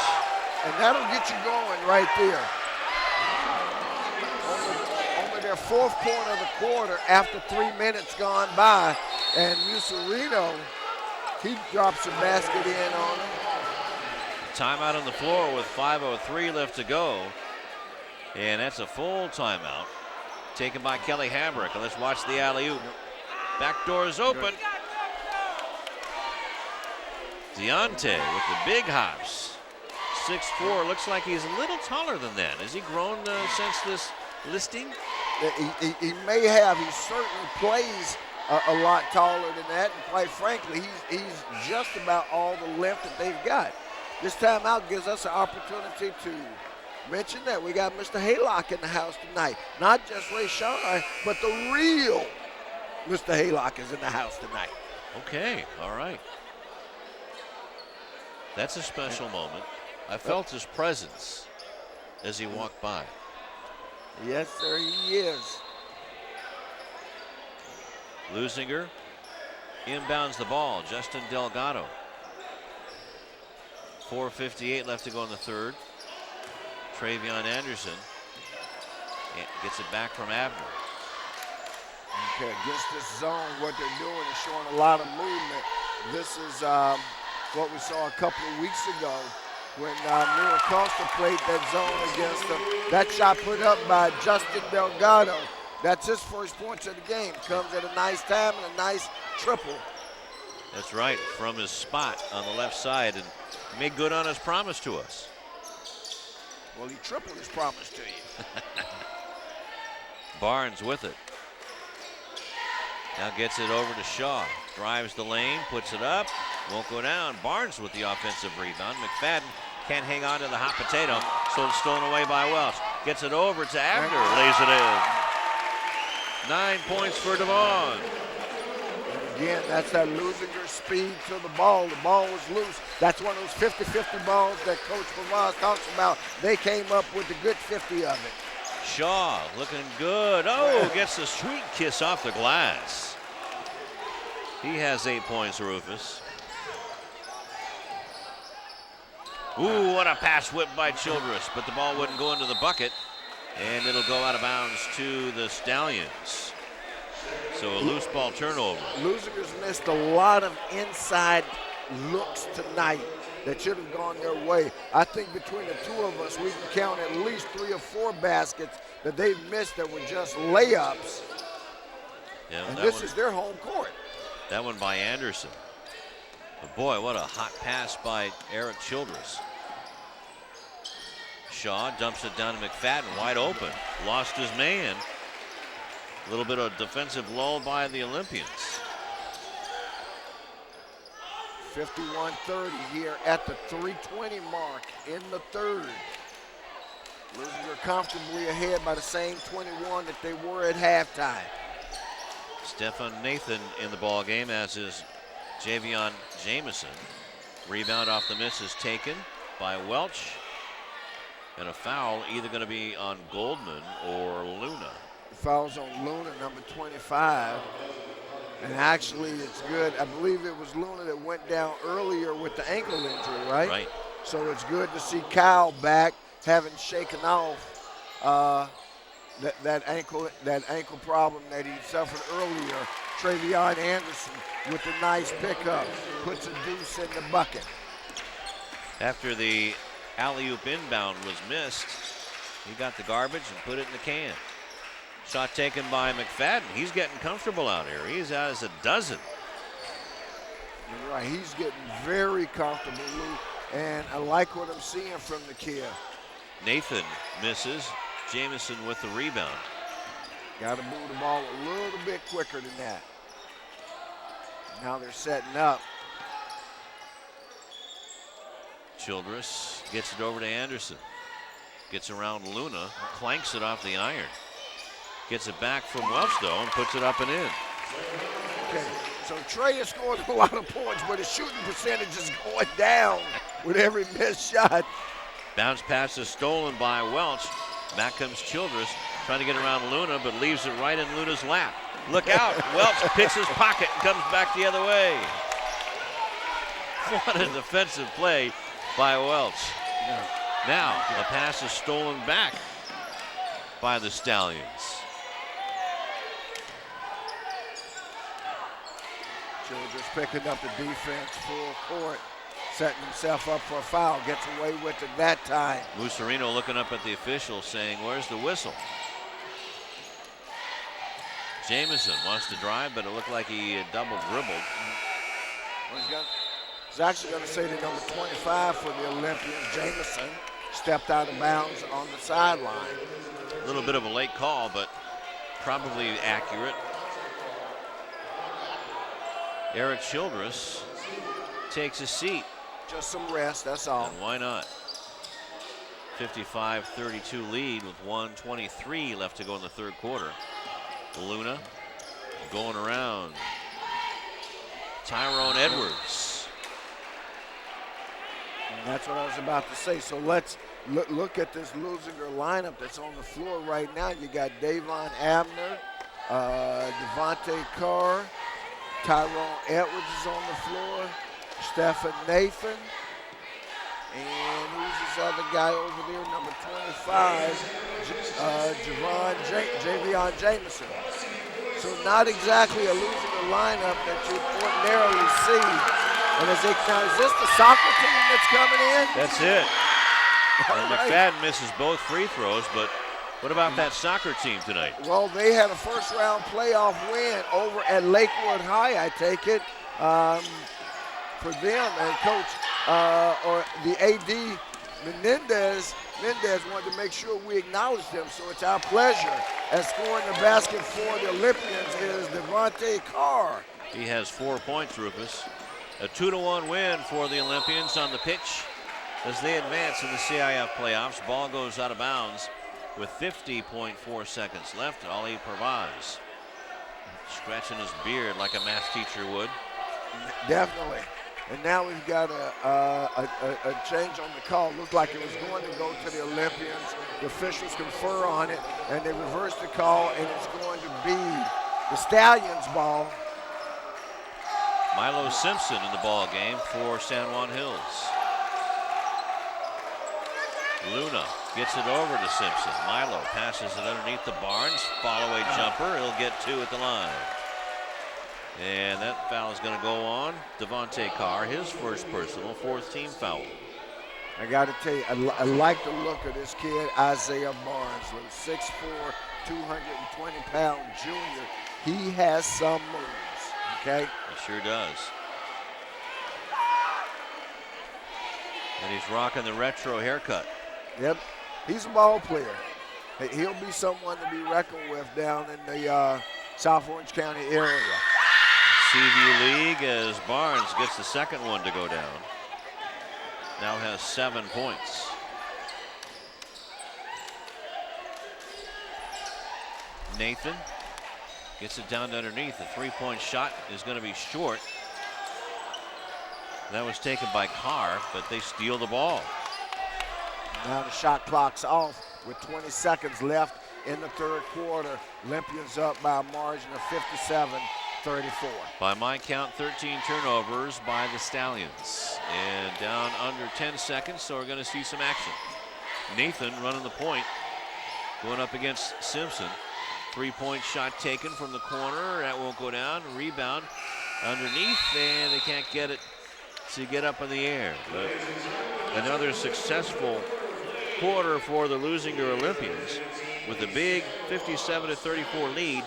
E: And that'll get you going right there. Only their 4th point of the quarter after 3 minutes gone by, and Musarino, he drops a basket in on him.
A: Timeout on the floor with 5:03 left to go. And that's a full timeout taken by Kelly Hambrick. And let's watch the alley-oop. Back door is open. Deontay with the big hops. 6'4", looks like he's a little taller than that. Has he grown since this listing?
E: He may have. He certainly plays a lot taller than that. And quite frankly, he's just about all the length that they've got. This timeout gives us an opportunity to mention that we got Mr. Haylock in the house tonight. Not just Ray Shaw, but the real Mr. Haylock is in the house tonight.
A: Okay, all right. That's a special moment. I felt his presence as he walked by.
E: Yes, sir, he is.
A: Leuzinger inbounds the ball. Justin Delgado. 4:58 left to go in the third. Travion Anderson gets it back from Abner.
E: Okay, against this zone, what they're doing is showing a lot of movement. This is what we saw a couple of weeks ago when Mira Costa played that zone against them. That shot put up by Justin Delgado. That's his first points of the game. Comes at a nice time and a nice triple.
A: That's right, from his spot on the left side, and made good on his promise to us.
E: Well, he tripled his promise to you.
A: Barnes with it. Now gets it over to Shaw. Drives the lane, puts it up, won't go down. Barnes with the offensive rebound. McFadden can't hang on to the hot potato, so it's stolen away by Welch. Gets it over to Abner, lays it in. 9 points for Devon.
E: Again, that's that Leuzinger speed to the ball. The ball was loose. That's one of those 50-50 balls that Coach Pavaz talks about. They came up with a good 50 of it.
A: Shaw looking good. Oh, gets the sweet kiss off the glass. He has 8 points, Rufus. Ooh, what a pass whipped by Childress, but the ball wouldn't go into the bucket, and it'll go out of bounds to the Stallions. So a loose ball turnover.
E: Leuzinger's missed a lot of inside looks tonight that should have gone their way. I think between the two of us, we can count at least 3 or 4 baskets that they've missed that were just layups.
A: Yeah,
E: and this is their home court.
A: That one by Anderson. But boy, what a hot pass by Eric Childress. Shaw dumps it down to McFadden, wide open. Lost his man. A little bit of defensive lull by the Olympians.
E: 51-30 here at the 3:20 mark in the third. Leuzinger comfortably ahead by the same 21 that they were at halftime.
A: Stefan Nathan in the ball game, as is Javion Jamison. Rebound off the miss is taken by Welch. And a foul either going to be on Goldman or Luna.
E: Fouls on Luna, number 25. And actually, it's good. I believe it was Luna that went down earlier with the ankle injury, right?
A: Right.
E: So it's good to see Kyle back, having shaken off that ankle problem that he suffered earlier. Travion Anderson with a nice pickup, puts a deuce in the bucket.
A: After the alley-oop inbound was missed, he got the garbage and put it in the can. Shot taken by McFadden. He's getting comfortable out here. He's as a dozen.
E: You're right. He's getting very comfortable, Lou, and I like what I'm seeing from the kid.
A: Nathan misses. Jamison with the rebound.
E: Got to move the ball a little bit quicker than that. Now they're setting up.
A: Childress gets it over to Anderson. Gets around Luna, clanks it off the iron. Gets it back from Welch, though, and puts it up and in.
E: Okay, so Trey has scored a lot of points, but his shooting percentage is going down with every missed shot.
A: Bounce pass is stolen by Welch. Back comes Childress, trying to get around Luna, but leaves it right in Luna's lap. Look out, Welch picks his pocket and comes back the other way. What a defensive play by Welch. Now, the pass is stolen back by the Stallions.
E: Childress picking up the defense full court. setting himself up for a foul. Gets away with it that time.
A: Musarino looking up at the official saying, where's the whistle? Jamison wants to drive, but it looked like he double dribbled.
E: He's actually going to say that number 25 for the Olympians, Jamison, stepped out of bounds on the sideline.
A: A little bit of a late call, but probably accurate. Eric Childress takes a seat.
E: Just some rest, that's all.
A: And why not? 55-32 lead with 1:23 left to go in the third quarter. Luna going around. Tyrone Edwards.
E: And that's what I was about to say. So let's look at this Leuzinger lineup that's on the floor right now. You got Davon Abner, Devontae Carr, Tyrone Edwards is on the floor, Stephen Nathan, and who's this other guy over there, number 25, Javion Jamison. So not exactly a Leuzinger lineup that you ordinarily see. And is this the soccer team that's coming in?
A: That's it. And
E: Right.
A: McFadden misses both free throws, but what about that soccer team tonight?
E: Well, they had a first-round playoff win over at Lakewood High, I take it. For them, and Coach, or the AD, Mendez wanted to make sure we acknowledge them, so it's our pleasure. As scoring the basket for the Olympians is Devontae Carr.
A: He has 4 points, Rufus. A 2-1 win for the Olympians on the pitch as they advance in the CIF playoffs. Ball goes out of bounds with 50.4 seconds left. Ali Pervaz scratching his beard like a math teacher would.
E: Definitely. And now we've got a change on the call. Looked like it was going to go to the Olympians. The officials confer on it, and they reverse the call, and it's going to be the Stallions' ball.
A: Milo Simpson in the ball game for San Juan Hills. Luna gets it over to Simpson. Milo passes it underneath the Barnes. Follow-away jumper. He'll get 2 at the line. And that foul is going to go on Devontae Carr, his first personal, 4th team foul.
E: I got to tell you, I like the look of this kid, Isaiah Barnes, 6'4", 220-pound junior. He has some moves, okay?
A: He sure does. And he's rocking the retro haircut.
E: Yep, he's a ball player. He'll be someone to be reckoned with down in the South Orange County area.
A: Seaview League as Barnes gets the second one to go down. Now has 7 points. Nathan gets it down to underneath. The 3-point shot is going to be short. That was taken by Carr, but they steal the ball.
E: Now the shot clock's off with 20 seconds left in the third quarter. Olympians up by a margin of 57-34.
A: By my count, 13 turnovers by the Stallions. And down under 10 seconds, so we're going to see some action. Nathan running the point, going up against Simpson. 3-point shot taken from the corner. That won't go down. Rebound underneath, and they can't get it to get up in the air. But another successful quarter for the Leuzinger Olympians with a big 57-34 lead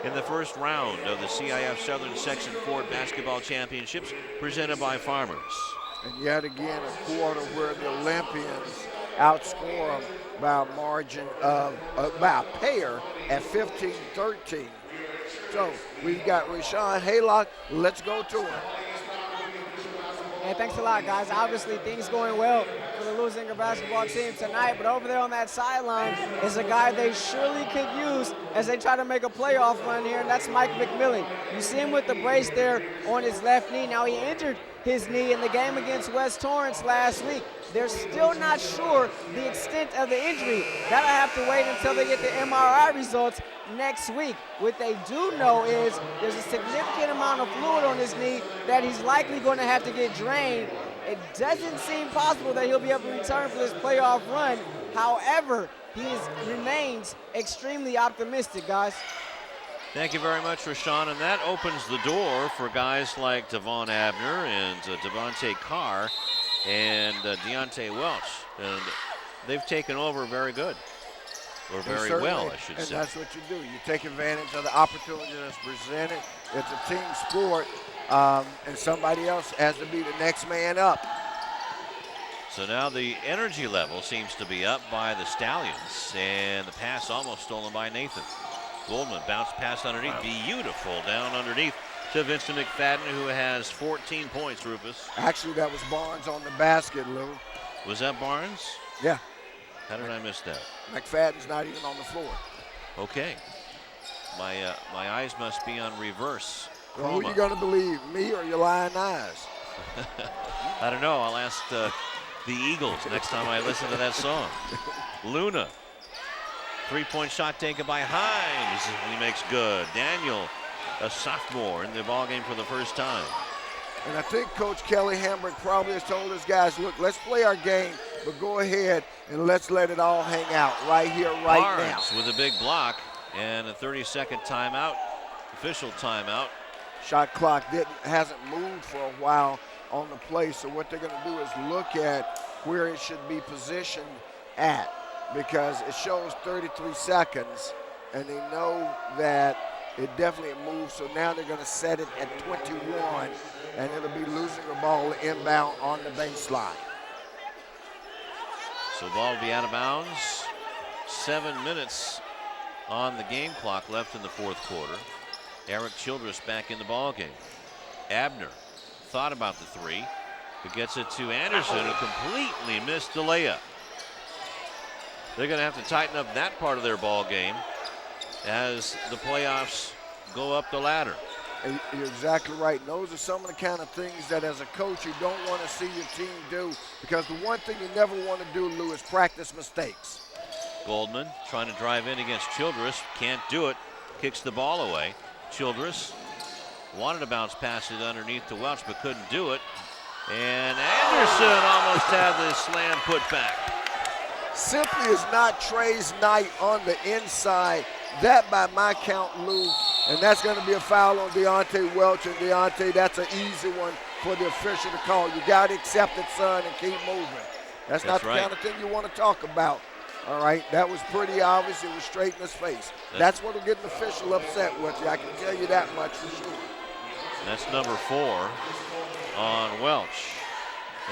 A: in the first round of the CIF Southern Section Ford Basketball Championships presented by Farmers.
E: And yet again, a quarter where the Olympians outscore them by a margin of, by a pair at 15-13. So we've got Rashawn Haylock. Let's go to him.
F: Hey, thanks a lot, guys. Obviously, things going well for the Leuzinger basketball team tonight, but over there on that sideline is a guy they surely could use as they try to make a playoff run here, and that's Mike McMillan. You see him with the brace there on his left knee. Now, he injured his knee in the game against West Torrance last week. They're still not sure the extent of the injury. That'll have to wait until they get the MRI results next week. What they do know is there's a significant amount of fluid on his knee that he's likely going to have to get drained. It doesn't seem possible that he'll be able to return for this playoff run. However, he remains extremely optimistic, guys.
A: Thank you very much, Rashawn. And that opens the door for guys like Devon Abner and Devontae Carr and Deontay Welch. And they've taken over very good. Or very well, I should
E: and
A: say.
E: That's what you do. You take advantage of the opportunity that's presented. It's a team sport, and somebody else has to be the next man up.
A: So now the energy level seems to be up by the Stallions, and the pass almost stolen by Nathan. Goldman bounced pass underneath, beautiful down underneath to Vincent McFadden, who has 14 points, Rufus.
E: Actually, that was Barnes on the basket, Lou.
A: Was that Barnes?
E: Yeah.
A: How did I miss that?
E: McFadden's not even on the floor.
A: Okay. My eyes must be on reverse.
E: Well, who are you going to believe, me or your lying eyes?
A: I don't know. I'll ask the Eagles next time I listen to that song. Luna. 3-point shot taken by Hines. He makes good. Daniel, a sophomore, in the ballgame for the first time.
E: And I think Coach Kelly Hambrick probably has told his guys, look, let's play our game, but go ahead and let's let it all hang out right here, right
A: Barnes
E: now.
A: with a big block and a 30-second timeout, official timeout.
E: Shot clock hasn't moved for a while on the play, so what they're going to do is look at where it should be positioned at, because it shows 33 seconds, and they know that it definitely moved, so now they're going to set it at 21, and it'll be losing the ball inbound on the baseline.
A: So ball will be out of bounds. 7 minutes on the game clock left in the fourth quarter. Eric Childress back in the ball game. Abner thought about the three, but gets it to Anderson, who completely missed the layup. They're going to have to tighten up that part of their ball game as the playoffs go up the ladder.
E: And you're exactly right. And those are some of the kind of things that as a coach you don't want to see your team do, because the one thing you never want to do, Lou, is practice mistakes.
A: Goldman trying to drive in against Childress. Can't do it. Kicks the ball away. Childress wanted to bounce past it underneath to Welch, but couldn't do it. And Anderson almost had the slam put back.
E: Simply is not Trey's night on the inside. That by my count, Lou, and that's going to be a foul on Deontay Welch. And Deontay, that's an easy one for the official to call. You got to accept it, son, and keep moving. That's not the
A: right.
E: kind of thing you want to talk about. All right, that was pretty obvious. It was straight in his face. That's what will get an official upset with you. I can tell you that much for sure.
A: That's number 4 on Welch.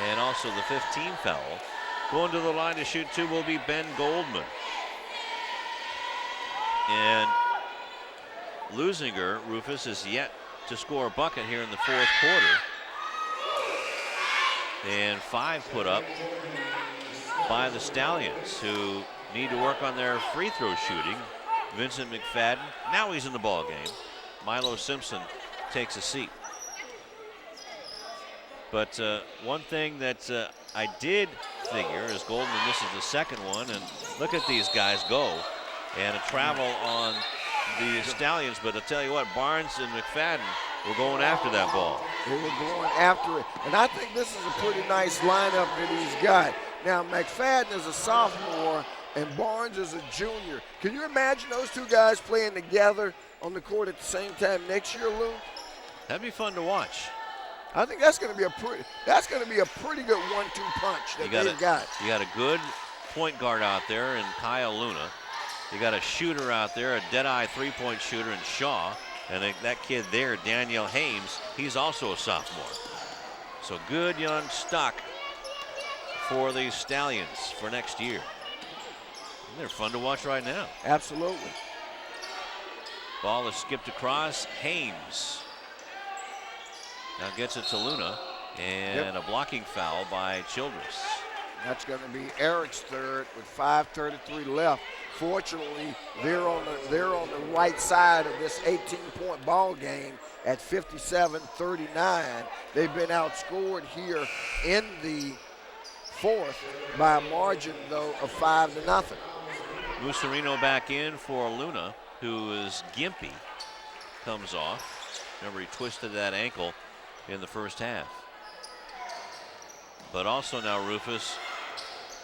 A: And also the 15 foul. Going to the line to shoot 2 will be Ben Goldman. And Leuzinger, Rufus, is yet to score a bucket here in the fourth quarter. And 5 put up by the Stallions, who need to work on their free throw shooting. Vincent McFadden, now he's in the ball game. Milo Simpson takes a seat. But one thing that I did figure is Goldman misses the second one, and look at these guys go. And a travel on the Stallions, but I'll tell you what, Barnes and McFadden were going after that ball.
E: They were going after it. And I think this is a pretty nice lineup that he's got. Now, McFadden is a sophomore and Barnes is a junior. Can you imagine those two guys playing together on the court at the same time next year, Lou?
A: That'd be fun to watch.
E: I think that's going to be a pretty good 1-2 punch that they've got.
A: You got a good point guard out there in Kyle Luna. You got a shooter out there, a dead-eye three-point shooter in Shaw. And that kid there, Daniel Hames, he's also a sophomore. So good young stock for the Stallions for next year. And they're fun to watch right now.
E: Absolutely.
A: Ball is skipped across. Hames now gets it to Luna. And a blocking foul by Childress.
E: That's going to be Eric's third with 5:33 left. Fortunately, they're on the right side of this 18-point ball game at 57-39. They've been outscored here in the fourth by a margin, though, of 5-0.
A: Musarino back in for Luna, who is gimpy. Comes off. Remember, he twisted that ankle in the first half. But also now, Rufus,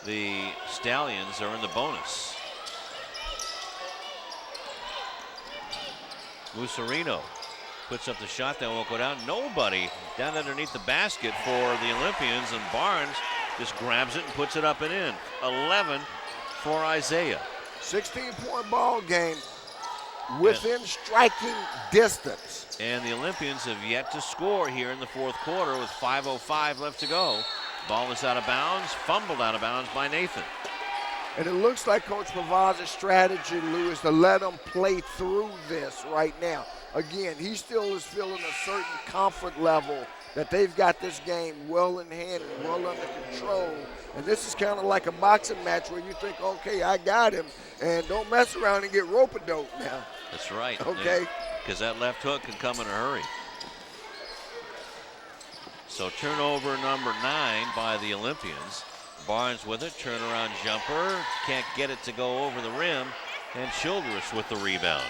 A: the Stallions are in the bonus. Musarino puts up the shot that won't go down. Nobody down underneath the basket for the Olympians, and Barnes just grabs it and puts it up and in. 11 for Isaiah.
E: 16-point ball game within striking distance.
A: And the Olympians have yet to score here in the fourth quarter with 5:05 left to go. Ball is out of bounds, fumbled out of bounds by Nathan.
E: And it looks like Coach Pavaz's strategy, Lou, is to let them play through this right now. Again, he still is feeling a certain comfort level that they've got this game well in hand and well under control. And this is kind of like a boxing match where you think, okay, I got him, and don't mess around and get rope-a-dope now.
A: That's right.
E: Okay.
A: Because that left hook can come in a hurry. So turnover number 9 by the Olympians. Barnes with it, turnaround jumper, can't get it to go over the rim, and Childress with the rebound.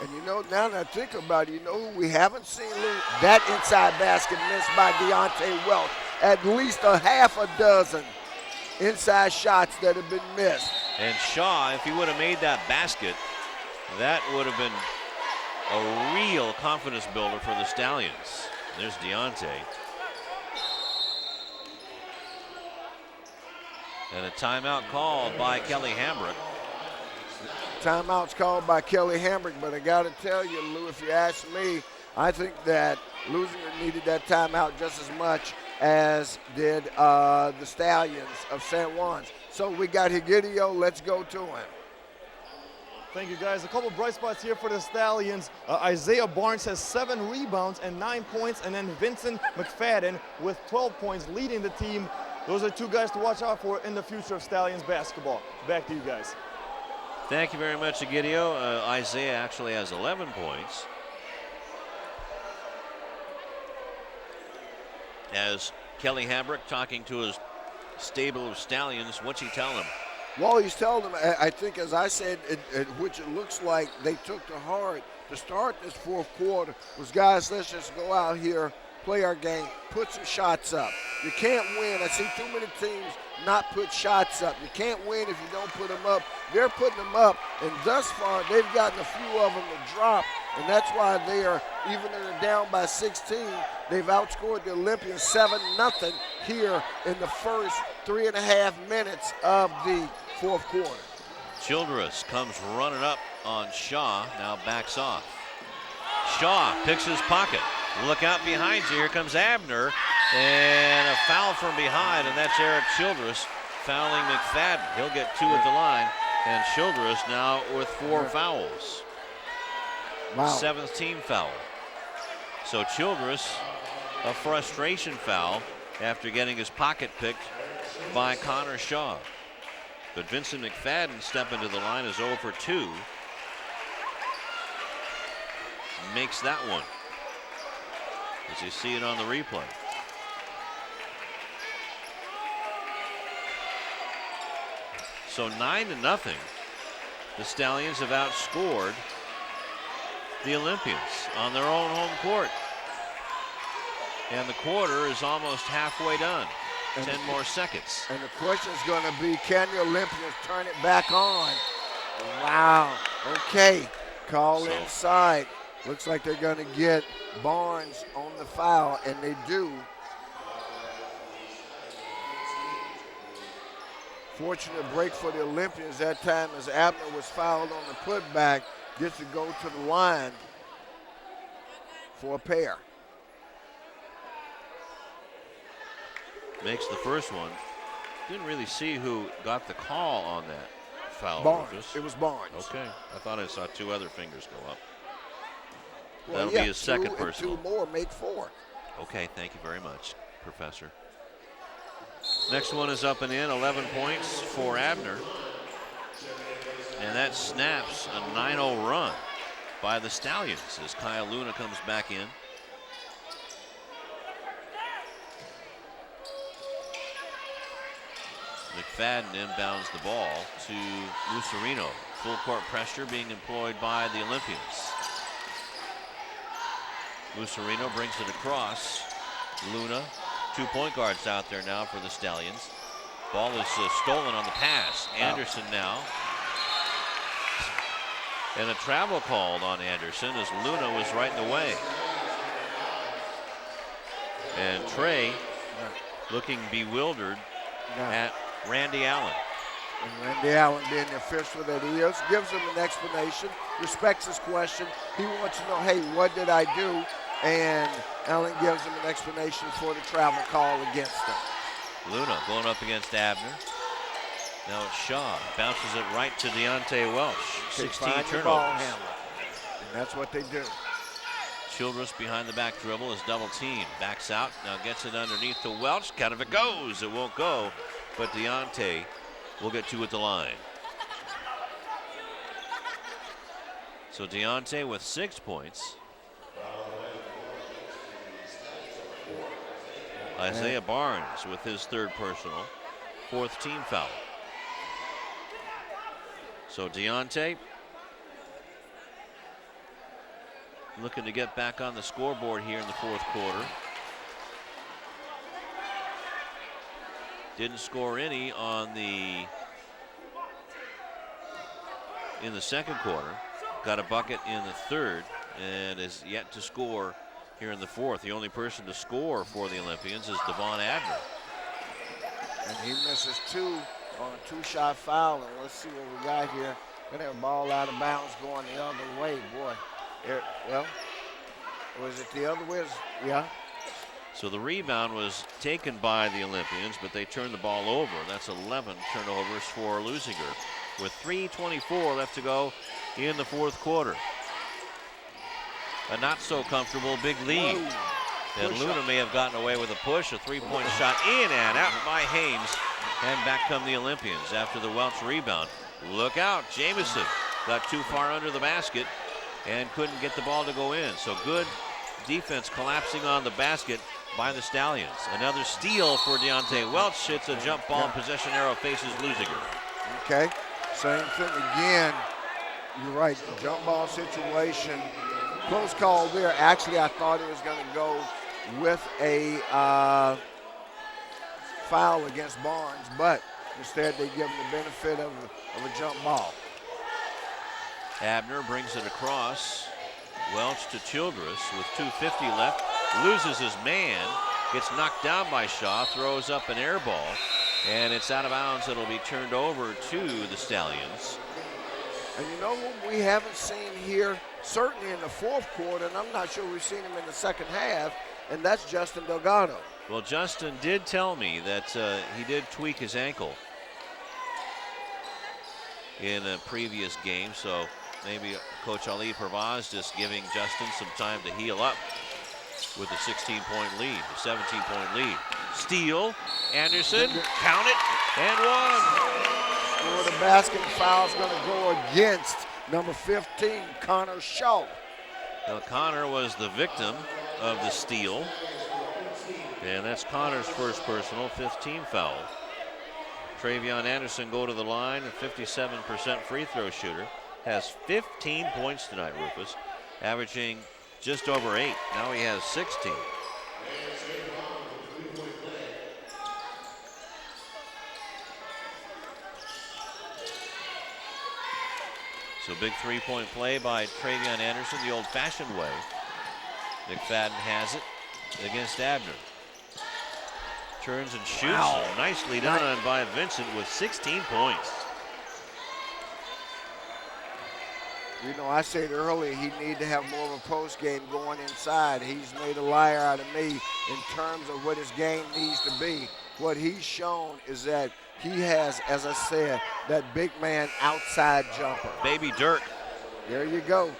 E: And you know, now that I think about it, you know who we haven't seen, Lou? That inside basket missed by Deontay Welch. At least a half a dozen inside shots that have been missed.
A: And Shaw, if he would have made that basket, that would have been a real confidence builder for the Stallions. There's Deontay. And a timeout called by Kelly Hambrick.
E: Timeout's called by Kelly Hambrick, but I got to tell you, Lou, if you ask me, I think that Leuzinger needed that timeout just as much as did the Stallions of San Juan. So we got Higgidio. Let's go to him.
C: Thank you, guys. A couple bright spots here for the Stallions. Isaiah Barnes has 7 rebounds and 9 points, and then Vincent McFadden with 12 points leading the team. Those are 2 guys to watch out for in the future of Stallions basketball. Back to you guys.
A: Thank you very much, Egidio. Isaiah actually has 11 points. As Kelly Hambrick talking to his stable of Stallions, what's he telling them?
E: Well, he's telling them, I think, as I said, which it looks like they took to heart to start this fourth quarter, was, guys, let's just go out here, play our game, put some shots up. You can't win. I see too many teams not put shots up. You can't win if you don't put them up. They're putting them up, and thus far they've gotten a few of them to drop, and that's why they are, even though they're down by 16, they've outscored the Olympians 7-0 here in the first 3.5 minutes of the fourth quarter.
A: Childress comes running up on Shaw, now backs off. Shaw picks his pocket. Look out behind you, here comes Abner, and a foul from behind, and that's Eric Childress fouling McFadden. He'll get 2 at the line, and Childress now with 4 fouls.
E: Wow.
A: 7th team foul. So Childress, a frustration foul after getting his pocket picked by Connor Shaw. But Vincent McFadden stepping to the line is 0 for 2. Makes that one. As you see it on the replay. So 9-0. The Stallions have outscored the Olympians on their own home court. And the quarter is almost halfway done. 10 more seconds.
E: And the question is going to be, can the Olympians turn it back on? Wow. Okay. Call inside. Looks like they're going to get Barnes on the foul, and they do. Fortunate break for the Olympians that time as Abner was fouled on the putback, gets to go to the line for a pair.
A: Makes the first one. Didn't really see who got the call on that foul.
E: Barnes.
A: Rufus.
E: It was Barnes.
A: Okay. I thought I saw 2 other fingers go up.
E: Well,
A: That'll be his second personal.
E: 2 more make 4.
A: Okay, thank you very much, Professor. Next one is up and in, 11 points for Abner. And that snaps a 9-0 run by the Stallions as Kyle Luna comes back in. McFadden inbounds the ball to Lucerino. Full court pressure being employed by the Olympians. Lucerino brings it across. Luna, 2 point guards out there now for the Stallions. Ball is stolen on the pass. Anderson now And a travel called on Anderson as Luna was right in the way. And Trey looking bewildered at Randy Allen.
E: And Randy Allen, being the official that he is, gives him an explanation, respects his question. He wants to know, hey, what did I do? And Allen gives him an explanation for the travel call against him.
A: Luna going up against Abner. Now it's Shaw. Bounces it right to Deontay Welch. 16 turnovers.
E: And that's what they do.
A: Childress behind the back dribble is double teamed. Backs out. Now gets it underneath to Welch. Kind of it goes. It won't go. But Deontay will get two at the line. So Deontay with 6 points. Isaiah Barnes with his third personal. 4th team foul. So Deontay looking to get back on the scoreboard here in the 4th quarter. Didn't score any in the second quarter. Got a bucket in the 3rd and is yet to score here in the 4th. The only person to score for the Olympians is Devon Abner.
E: And he misses 2 on a 2-shot foul. And let's see what we got here. Gonna have a ball out of bounds going the other way, boy. Well, was it the other way? Yeah.
A: So the rebound was taken by the Olympians, but they turned the ball over. That's 11 turnovers for Leuzinger with 3:24 left to go in the 4th quarter. A not so comfortable big lead. And Luna may have gotten away with a push, a 3-point shot in and out by Hames. And back come the Olympians after the Welch rebound. Look out, Jamison got too far under the basket and couldn't get the ball to go in. So good defense collapsing on the basket by the Stallions. Another steal for Deontay Welch. It's a jump ball, possession arrow faces Leuzinger.
E: Okay, same thing again. You're right, jump ball situation. Close call there. Actually, I thought it was going to go with a foul against Barnes, but instead they give him the benefit of a jump ball.
A: Abner brings it across. Welch to Childress with 2:50 left. Loses his man. Gets knocked down by Shaw. Throws up an air ball. And it's out of bounds. It'll be turned over to the Stallions.
E: And you know what we haven't seen here, certainly in the 4th quarter, and I'm not sure we've seen him in the second half, and that's Justin Delgado.
A: Well, Justin did tell me that he did tweak his ankle in a previous game, so maybe Coach Ali Pervaz just giving Justin some time to heal up with a 16-point lead, a 17-point lead. Steal, Anderson, count it, and one.
E: Score the basket, foul's gonna go against number 15, Connor Shaw.
A: Now Connor was the victim of the steal, and that's Connor's first personal, 5th team foul. Travion Anderson go to the line, a 57% free throw shooter. Has 15 points tonight, Rufus, averaging just over 8. Now he has 16. So big 3-point play by Travion Anderson the old-fashioned way. McFadden has it against Abner. Turns and shoots. Wow. Nicely done by Vincent with 16 points.
E: You know, I said earlier he needed to have more of a post game going inside. He's made a liar out of me in terms of what his game needs to be. What he's shown is that he has, as I said, that big man outside jumper.
A: Baby Dirk.
E: There you go.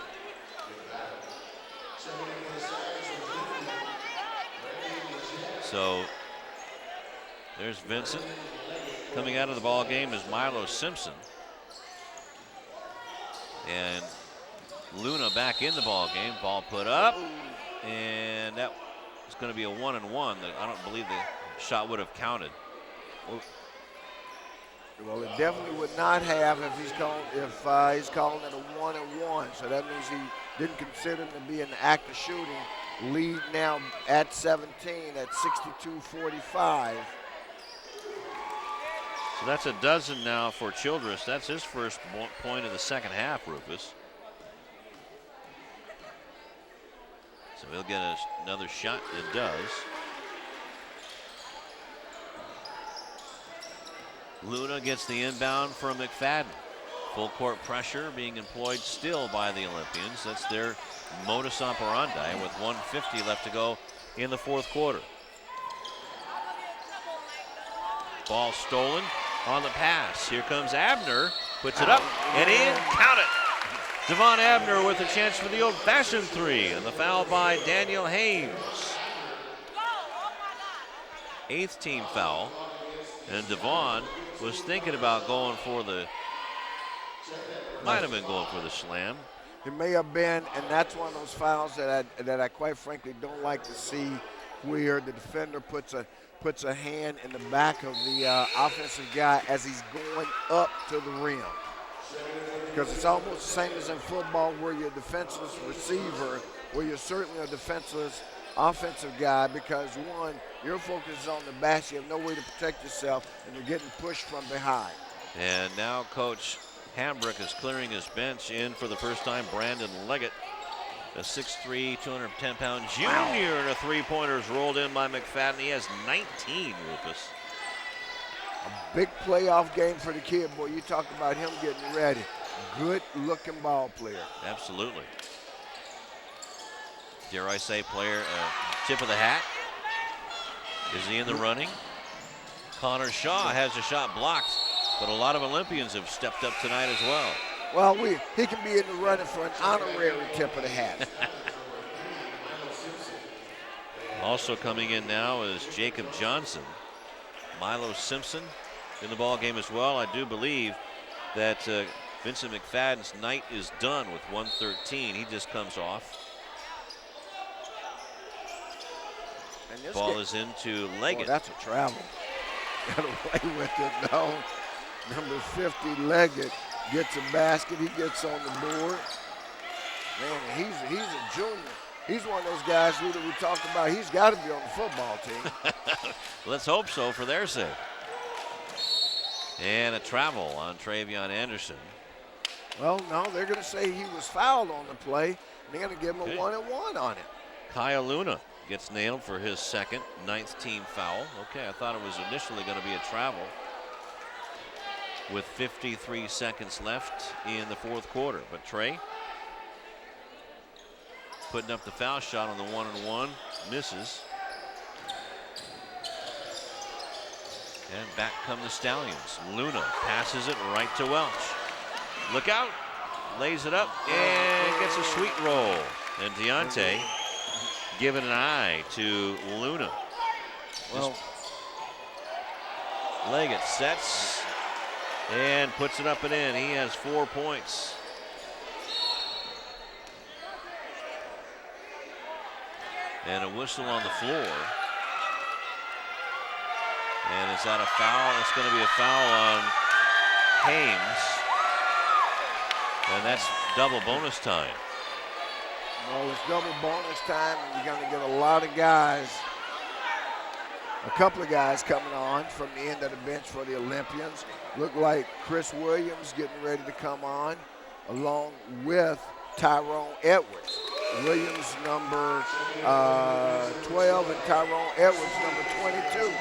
A: So there's Vincent. Coming out of the ball game is Milo Simpson. And Luna back in the ball game. Ball put up, and that was going to be a 1-and-1. That I don't believe the shot would have counted.
E: Well, it definitely would not have if he's calling it a 1-and-1. So that means he didn't consider him to be an act of shooting. Lead now at 17 at 62-45.
A: So that's a dozen now for Childress. That's his first point of the second half, Rufus. So he'll get another shot and does. Luna gets the inbound from McFadden. Full court pressure being employed still by the Olympians. That's their modus operandi with 1:50 left to go in the fourth quarter. Ball stolen on the pass. Here comes Abner, puts it up and in, count it. Devon Abner with a chance for the old-fashioned three, and the foul by Daniel Hames. 8th team foul, and Devon was thinking about going for the, might have been going for the slam.
E: It may have been, and that's one of those fouls that I quite frankly don't like to see, where the defender puts a hand in the back of the offensive guy as he's going up to the rim. Because it's almost the same as in football, where you're a defenseless receiver, where you're certainly a defenseless offensive guy, because one, your focus is on the basket, you have no way to protect yourself, and you're getting pushed from behind.
A: And now Coach Hambrick is clearing his bench. In for the first time, Brandon Leggett, a 6'3", 210-pound junior, and a three-pointer is rolled in by McFadden. He has 19, Rufus.
E: A big playoff game for the kid, boy. You talk about him getting ready. Good-looking ball player.
A: Absolutely. Dare I say, player, tip of the hat. Is he in the running? Connor Shaw has a shot blocked, but a lot of Olympians have stepped up tonight as well.
E: Well, he can be in the running for an honorary tip of the hat.
A: Also coming in now is Jacob Johnson. Milo Simpson in the ball game as well. I do believe that Vincent McFadden's night is done with 113. He just comes off. Ball is into Leggett.
E: Oh, that's a travel. Got away with it, though. Number 50, Leggett, gets a basket. He gets on the board. Man, he's a junior. He's one of those guys that we talked about. He's got to be on the football team.
A: Let's hope so for their sake. And a travel on Travion Anderson.
E: Well, no, they're going to say he was fouled on the play. They're going to give him a 1-and-1 on it.
A: Kyle Luna gets nailed for his second, 9th team foul. Okay, I thought it was initially going to be a travel. With 53 seconds left in the fourth quarter. But Trey putting up the foul shot on the 1-and-1, misses. And back come the Stallions. Luna passes it right to Welch. Look out, lays it up and gets a sweet roll. And Deontay giving an eye to Luna.
E: Well,
A: Leggett sets and puts it up and in. He has 4 points. And a whistle on the floor. And is that a foul? It's going to be a foul on Hames. And that's double bonus time.
E: well, it's double bonus time, and you're going to get a lot of guys, a couple of guys coming on from the end of the bench for the Olympians. Look like Chris Williams getting ready to come on, along with Tyrone Edwards. Williams number 12 and Tyrone Edwards number 22.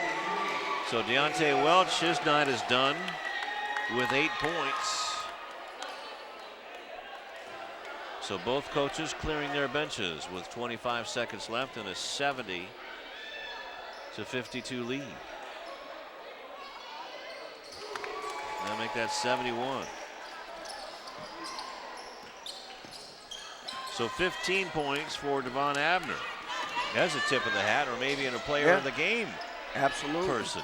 A: So Deontay Welch, his night is done with 8 points. So both coaches clearing their benches with 25 seconds left and a 70-52 lead. Now make that 71. So 15 points for Devon Abner. That's a tip of the hat, or maybe in a player of the game person.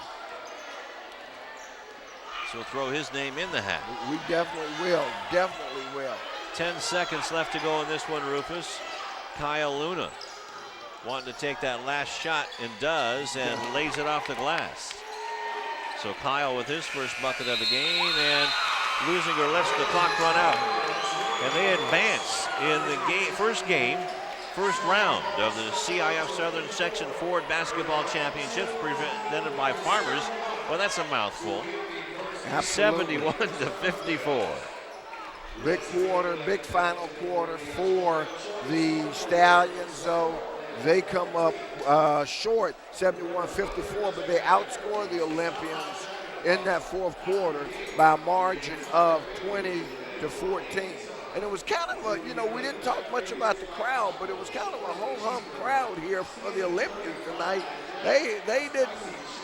A: So throw his name in the hat.
E: We definitely will, definitely will.
A: 10 seconds left to go in this one, Rufus. Kyle Luna wanting to take that last shot and does, and lays it off the glass. So Kyle with his first bucket of the game, and Leuzinger lets the clock run out. And they advance in the first round of the CIF Southern Section Ford Basketball Championships presented by Farmers. Well, that's a mouthful.
E: Absolutely.
A: 71-54.
E: Big quarter, big final quarter for the Stallions, so they come up short, 71-54, but they outscore the Olympians in that fourth quarter by a margin of 20-14. And it was kind of a, we didn't talk much about the crowd, but it was kind of a ho-hum crowd here for the Olympians tonight. They didn't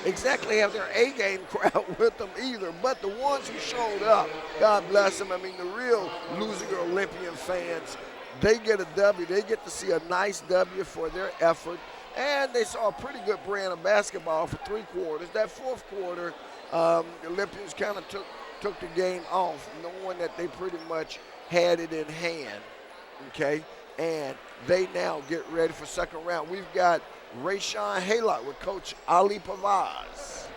E: exactly have their A-game crowd with them either, but the ones who showed up, God bless them. I mean, the real Leuzinger Olympian fans, they get a W. They get to see a nice W for their effort, and they saw a pretty good brand of basketball for 3 quarters. That fourth quarter, the Olympians kind of took the game off, knowing that they pretty much had it in hand, okay? And they now get ready for second round. We've got Rayshawn Haylock with Coach Ali Pavaz.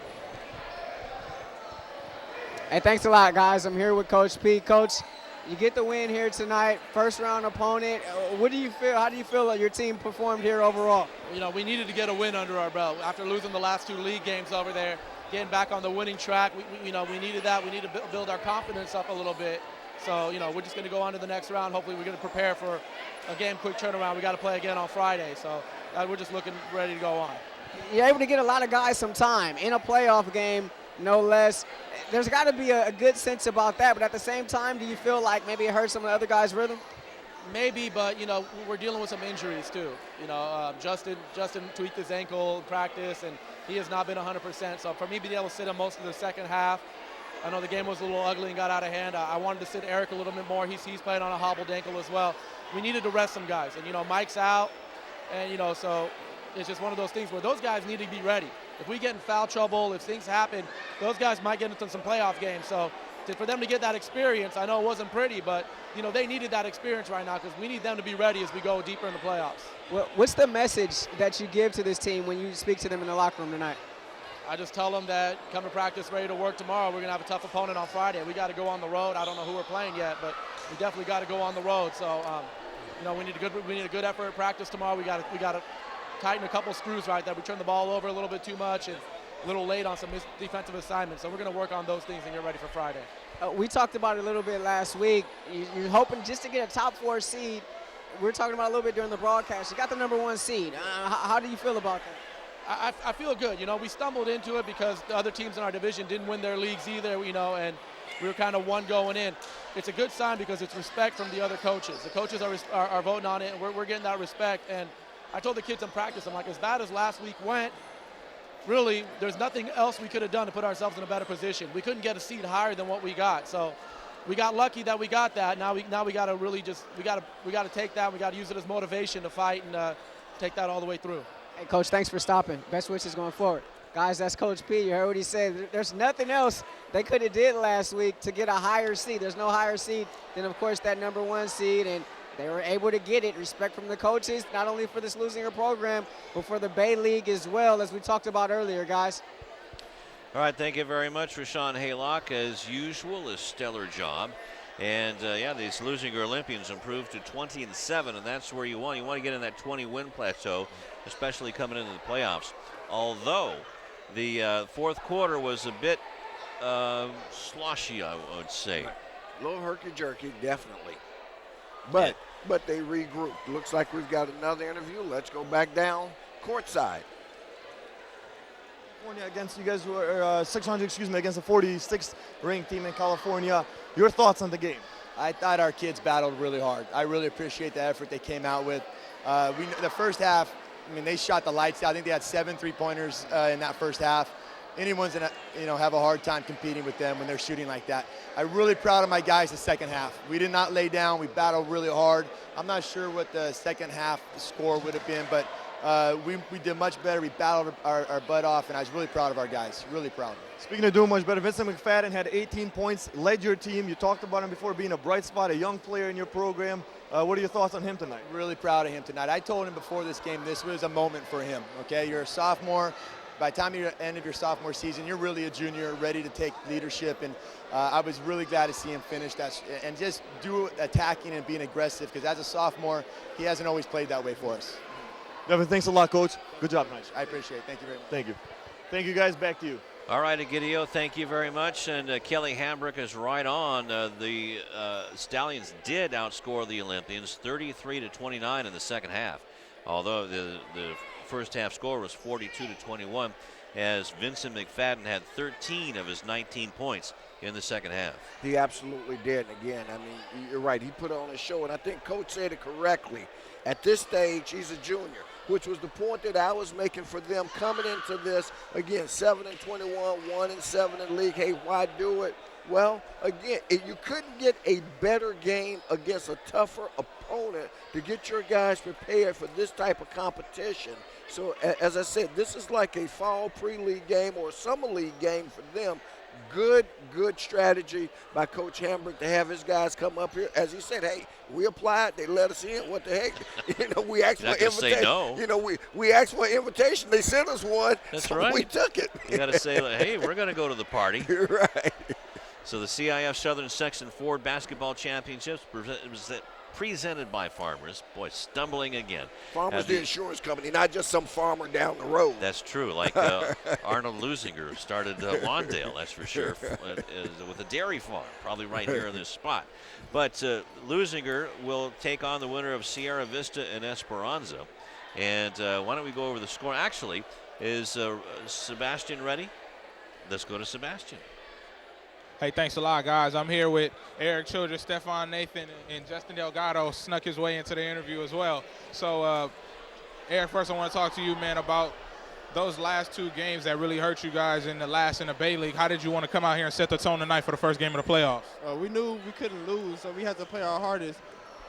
F: Hey, thanks a lot, guys. I'm here with Coach P. Coach, you get the win here tonight, first round opponent. What do you feel? How do you feel that your team performed here overall?
G: We needed to get a win under our belt after losing the last 2 league games over there. Getting back on the winning track, we needed that. We need to build our confidence up a little bit. So, we're just going to go on to the next round. Hopefully, we're going to prepare for a game quick turnaround. We got to play again on Friday. So, we're just looking ready to go on.
F: You're able to get a lot of guys some time in a playoff game, no less. There's got to be a good sense about that. But at the same time, do you feel like maybe it hurt some of the other guys' rhythm?
G: Maybe, but, we're dealing with some injuries, too. Justin tweaked his ankle in practice, and he has not been 100%. So, for me being able to sit him most of the second half, I know the game was a little ugly and got out of hand. I wanted to sit Eric a little bit more. He's playing on a hobbled ankle as well. We needed to rest some guys. And, Mike's out. And, so it's just one of those things where those guys need to be ready. If we get in foul trouble, if things happen, those guys might get into some playoff games. So for them to get that experience, I know it wasn't pretty, but, they needed that experience right now because we need them to be ready as we go deeper in the playoffs.
F: What's the message that you give to this team when you speak to them in the locker room tonight?
G: I just tell them that come to practice ready to work tomorrow. We're going to have a tough opponent on Friday. We got to go on the road. I don't know who we're playing yet, but we definitely got to go on the road. So, we need a good effort at practice tomorrow. We got to tighten a couple screws right there. We turned the ball over a little bit too much and a little late on some defensive assignments. So we're going to work on those things and get ready for Friday.
F: We talked about it a little bit last week. You're hoping just to get a top 4 seed. We were talking about it a little bit during the broadcast. You got the number 1 seed. How do you feel about that?
G: I feel good. We stumbled into it because the other teams in our division didn't win their leagues either, and we were kind of one going in. It's a good sign because it's respect from the other coaches. The coaches are voting on it, and we're getting that respect. And I told the kids in practice, I'm like, as bad as last week went, really, there's nothing else we could have done to put ourselves in a better position. We couldn't get a seed higher than what we got. So we got lucky that we got that. Now we got to really just we got to take that. We got to use it as motivation to fight and take that all the way through.
F: Hey, Coach, thanks for stopping. Best wishes going forward. Guys, that's Coach P. You heard what he said. There's nothing else they could have did last week to get a higher seed. There's no higher seed than, of course, that number 1 seed, and they were able to get it. Respect from the coaches, not only for this Leuzinger program, but for the Bay League as well, as we talked about earlier, guys.
A: All right, thank you very much, Rayshawn Haylock. As usual, a stellar job. And, these Leuzinger Olympians improved to 20-7, and that's where you want. You want to get in that 20-win plateau, especially coming into the playoffs. Although the fourth quarter was a bit sloshy, I would say.
E: A little herky-jerky, definitely. But they regrouped. Looks like we've got another interview. Let's go back down courtside.
C: Against you guys were 600, against the 46th ranked team in California. Your thoughts on the game?
H: I thought our kids battled really hard. I really appreciate the effort they came out with. The first half, they shot the lights out. I think they had 7 3-pointers in that first half. Anyone's gonna, have a hard time competing with them when they're shooting like that. I'm really proud of my guys the second half. We did not lay down. We battled really hard. I'm not sure what the second half score would have been, but we did much better. We battled our butt off, and I was really proud of our guys. Really proud.
C: Speaking of doing much better, Vincent McFadden had 18 points, led your team. You talked about him before being a bright spot, a young player in your program. What are your thoughts on him tonight?
H: Really proud of him tonight. I told him before this game this was a moment for him. Okay, you're a sophomore. By the time you're at the end of your sophomore season, you're really a junior, ready to take leadership. And I was really glad to see him finish that and just do attacking and being aggressive, because as a sophomore, he hasn't always played that way for us.
C: Devin, thanks a lot, Coach. Good job tonight.
H: I appreciate it. Thank you very much.
C: Thank you. Thank you, guys. Back to you.
A: All right, Egidio, thank you very much. And Kelly Hambrick is right on. The Stallions did outscore the Olympians 33-29 in the second half, although the first half score was 42-21, as Vincent McFadden had 13 of his 19 points in the second half.
E: He absolutely did. And again, I mean, you're right. He put on a show, and I think Coach said it correctly. At this stage, he's a junior, which was the point that I was making for them coming into this. Again, 7-21, 1-7 in league. Hey, why do it? Well, again, you couldn't get a better game against a tougher opponent to get your guys prepared for this type of competition. So, as I said, this is like a fall pre-league game or a summer league game for them. Good strategy by Coach Hambrick to have his guys come up here. As he said, hey, we applied, they let us in. What the heck? We asked for an invitation.
A: No.
E: We asked for an invitation. They sent us one.
A: That's
E: so
A: right.
E: We took it.
A: You got to say, hey, we're going to go to the party.
E: You're right.
A: So the CIF Southern Section Ford Basketball Championships presented by Farmers. Boy, stumbling again.
E: Farmers, the insurance company, not just some farmer down the road.
A: That's true. Like Arnold Leuzinger started Lawndale, that's for sure, with a dairy farm, probably right here in this spot. But Leuzinger will take on the winner of Sierra Vista and Esperanza. And why don't we go over the score? Actually, is Sebastian ready? Let's go to Sebastian.
D: Hey, thanks a lot, guys. I'm here with Eric Childress, Stephon Nathan, and Justin Delgado snuck his way into the interview as well. So, Eric, first I want to talk to you, man, about those last two games that really hurt you guys in the Bay League. How did you want to come out here and set the tone tonight for the first game of the playoffs?
I: We knew we couldn't lose, so we had to play our hardest.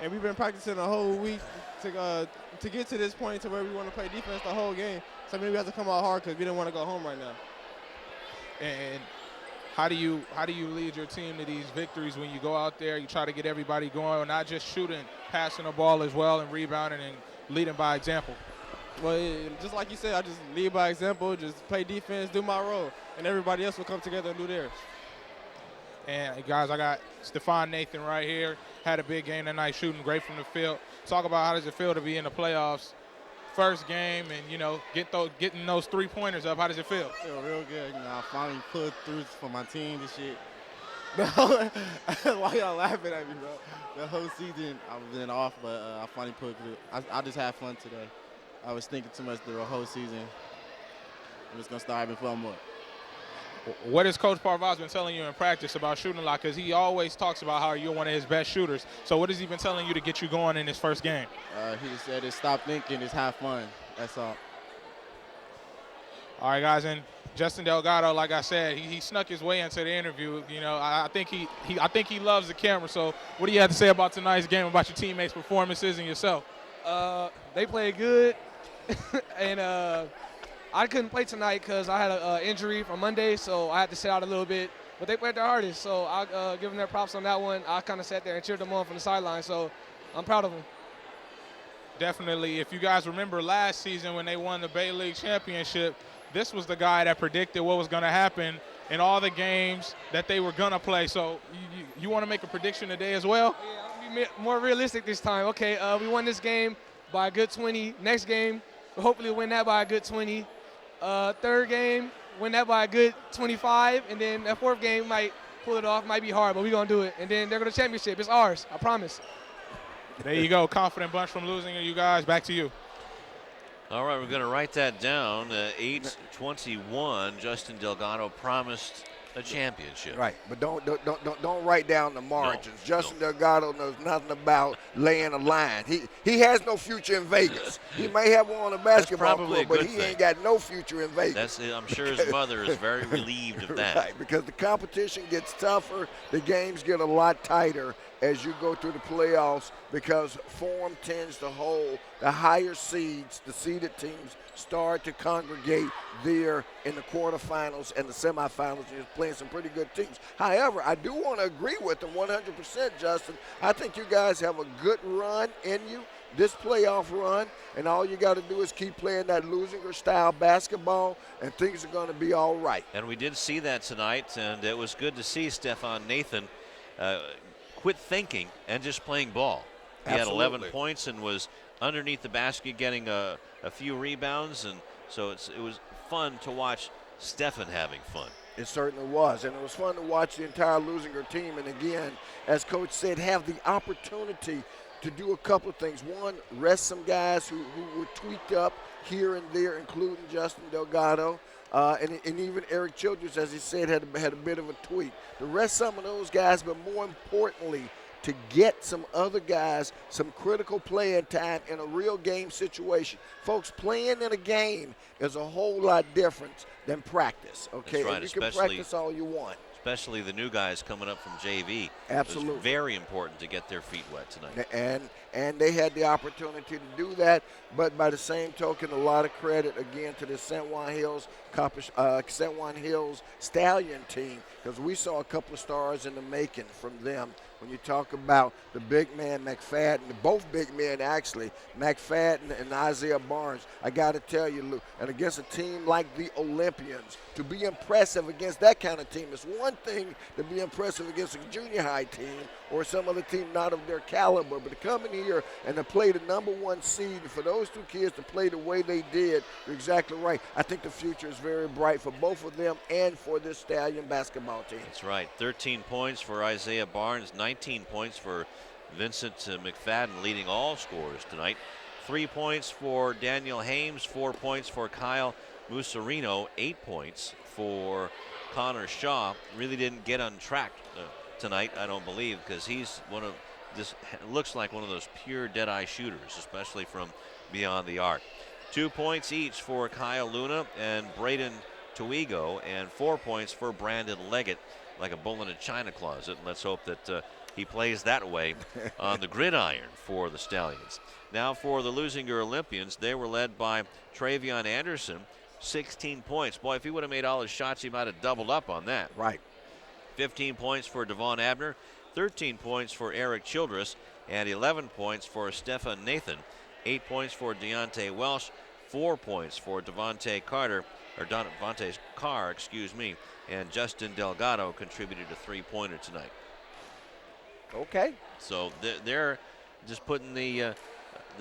I: And we've been practicing the whole week to get to this point to where we want to play defense the whole game. So maybe we have to come out hard because we didn't want to go home right now.
D: And how do you lead your team to these victories when you go out there, you try to get everybody going, not just shooting, passing the ball as well and rebounding and leading by example?
I: Well, just like you said, I just lead by example, just play defense, do my role, and everybody else will come together and do theirs.
D: And guys, I got Stephon Nathan right here, had a big game tonight, shooting great from the field. Talk about how does it feel to be in the playoffs, first game, and getting those 3-pointers up. How does it feel?
I: I feel real good. I finally pulled through for my team this shit. Why y'all laughing at me, bro? The whole season I've been off, but I finally pulled through. I just had fun today. I was thinking too much the whole season. I'm just gonna start having fun more.
D: What has Coach Parvaz been telling you in practice about shooting a lot? Because he always talks about how you're one of his best shooters. So what has he been telling you to get you going in his first game?
I: He just said, stop thinking, just have fun. That's all.
D: All right, guys, and Justin Delgado, like I said, he snuck his way into the interview. I think he loves the camera. So what do you have to say about tonight's game, about your teammates' performances and yourself?
J: They played good, and I couldn't play tonight because I had an injury from Monday, so I had to sit out a little bit. But they played their hardest, so I'll give them their props on that one. I kind of sat there and cheered them on from the sideline, so I'm proud of them.
D: Definitely. If you guys remember last season when they won the Bay League Championship, this was the guy that predicted what was going to happen in all the games that they were going to play. So you want to make a prediction today as well?
J: Yeah, I'll be more realistic this time. Okay, we won this game by a good 20. Next game, hopefully win that by a good 20. Third game, win that by a good 25, and then that fourth game might pull it off. Might be hard, but we're going to do it. And then they're going to championship. It's ours, I promise.
D: There you go. Confident bunch from Leuzinger, you guys. Back to you.
A: All right, we're going to write that down. 8-21, Justin Delgado promised a championship.
E: Right, but don't write down the margins.
A: No,
E: Justin Delgado knows nothing about laying a line. He has no future in Vegas. He may have one on a basketball club, but he ain't got no future in Vegas.
A: I'm sure his mother is very relieved of that.
E: Right, because the competition gets tougher, the games get a lot tighter as you go through the playoffs, because form tends to hold the higher seeds, the seeded teams start to congregate there in the quarterfinals and the semifinals. You're playing some pretty good teams. However, I do want to agree with them 100%, Justin. I think you guys have a good run in you, this playoff run, and all you got to do is keep playing that Leuzinger-style basketball, and things are going to be all right.
A: And we did see that tonight, and it was good to see Stephon Nathan quit thinking and just playing ball. He had 11 points and was underneath the basket getting a few rebounds, and so it was fun to watch Stephen having fun.
E: It certainly was, and it was fun to watch the entire Leuzinger team. And again, as Coach said, have the opportunity to do a couple of things. One, rest some guys who were tweaked up here and there, including Justin Delgado. And even Eric Childress, as he said, had a bit of a tweak. To rest some of those guys, but more importantly, to get some other guys some critical playing time in a real game situation. Folks, playing in a game is a whole lot different than practice, okay?
A: That's right,
E: and you can practice all you want.
A: Especially the new guys coming up from JV.
E: Absolutely.
A: It's very important to get their feet wet tonight.
E: And they had the opportunity to do that, but by the same token, a lot of credit again to the San Juan Hills Stallion team, because we saw a couple of stars in the making from them. When you talk about the big man McFadden, both big men actually, McFadden and Isaiah Barnes, I got to tell you, Lou, and against a team like the Olympians, to be impressive against that kind of team, it's one thing to be impressive against a junior high team or some other team not of their caliber, but to come in here and to play the #1 seed, for those two kids to play the way they did, you're exactly right. I think the future is very bright for both of them and for this Stallion basketball team.
A: That's right. 13 points for Isaiah Barnes, 19 points for Vincent McFadden, leading all scorers tonight. 3 points for Daniel Hames, 4 points for Kyle Musarino, 8 points for Connor Shaw. Really didn't get on track tonight, I don't believe, because he's looks like one of those pure dead-eye shooters, especially from beyond the arc. 2 points each for Kyle Luna and Braden Tuigo, and 4 points for Brandon Leggett, like a bull in a china closet. Let's hope that he plays that way on the gridiron for the Stallions. Now for the Leuzinger Olympians, they were led by Travion Anderson, 16 points. Boy, if he would have made all his shots, he might have doubled up on that.
E: Right.
A: 15 points for Devon Abner, 13 points for Eric Childress, and 11 points for Stefan Nathan. 8 points for Deontay Welsh, 4 points for Devontae Carter, or Devontae Carr, and Justin Delgado contributed a 3-pointer tonight.
E: Okay.
A: So they're just putting the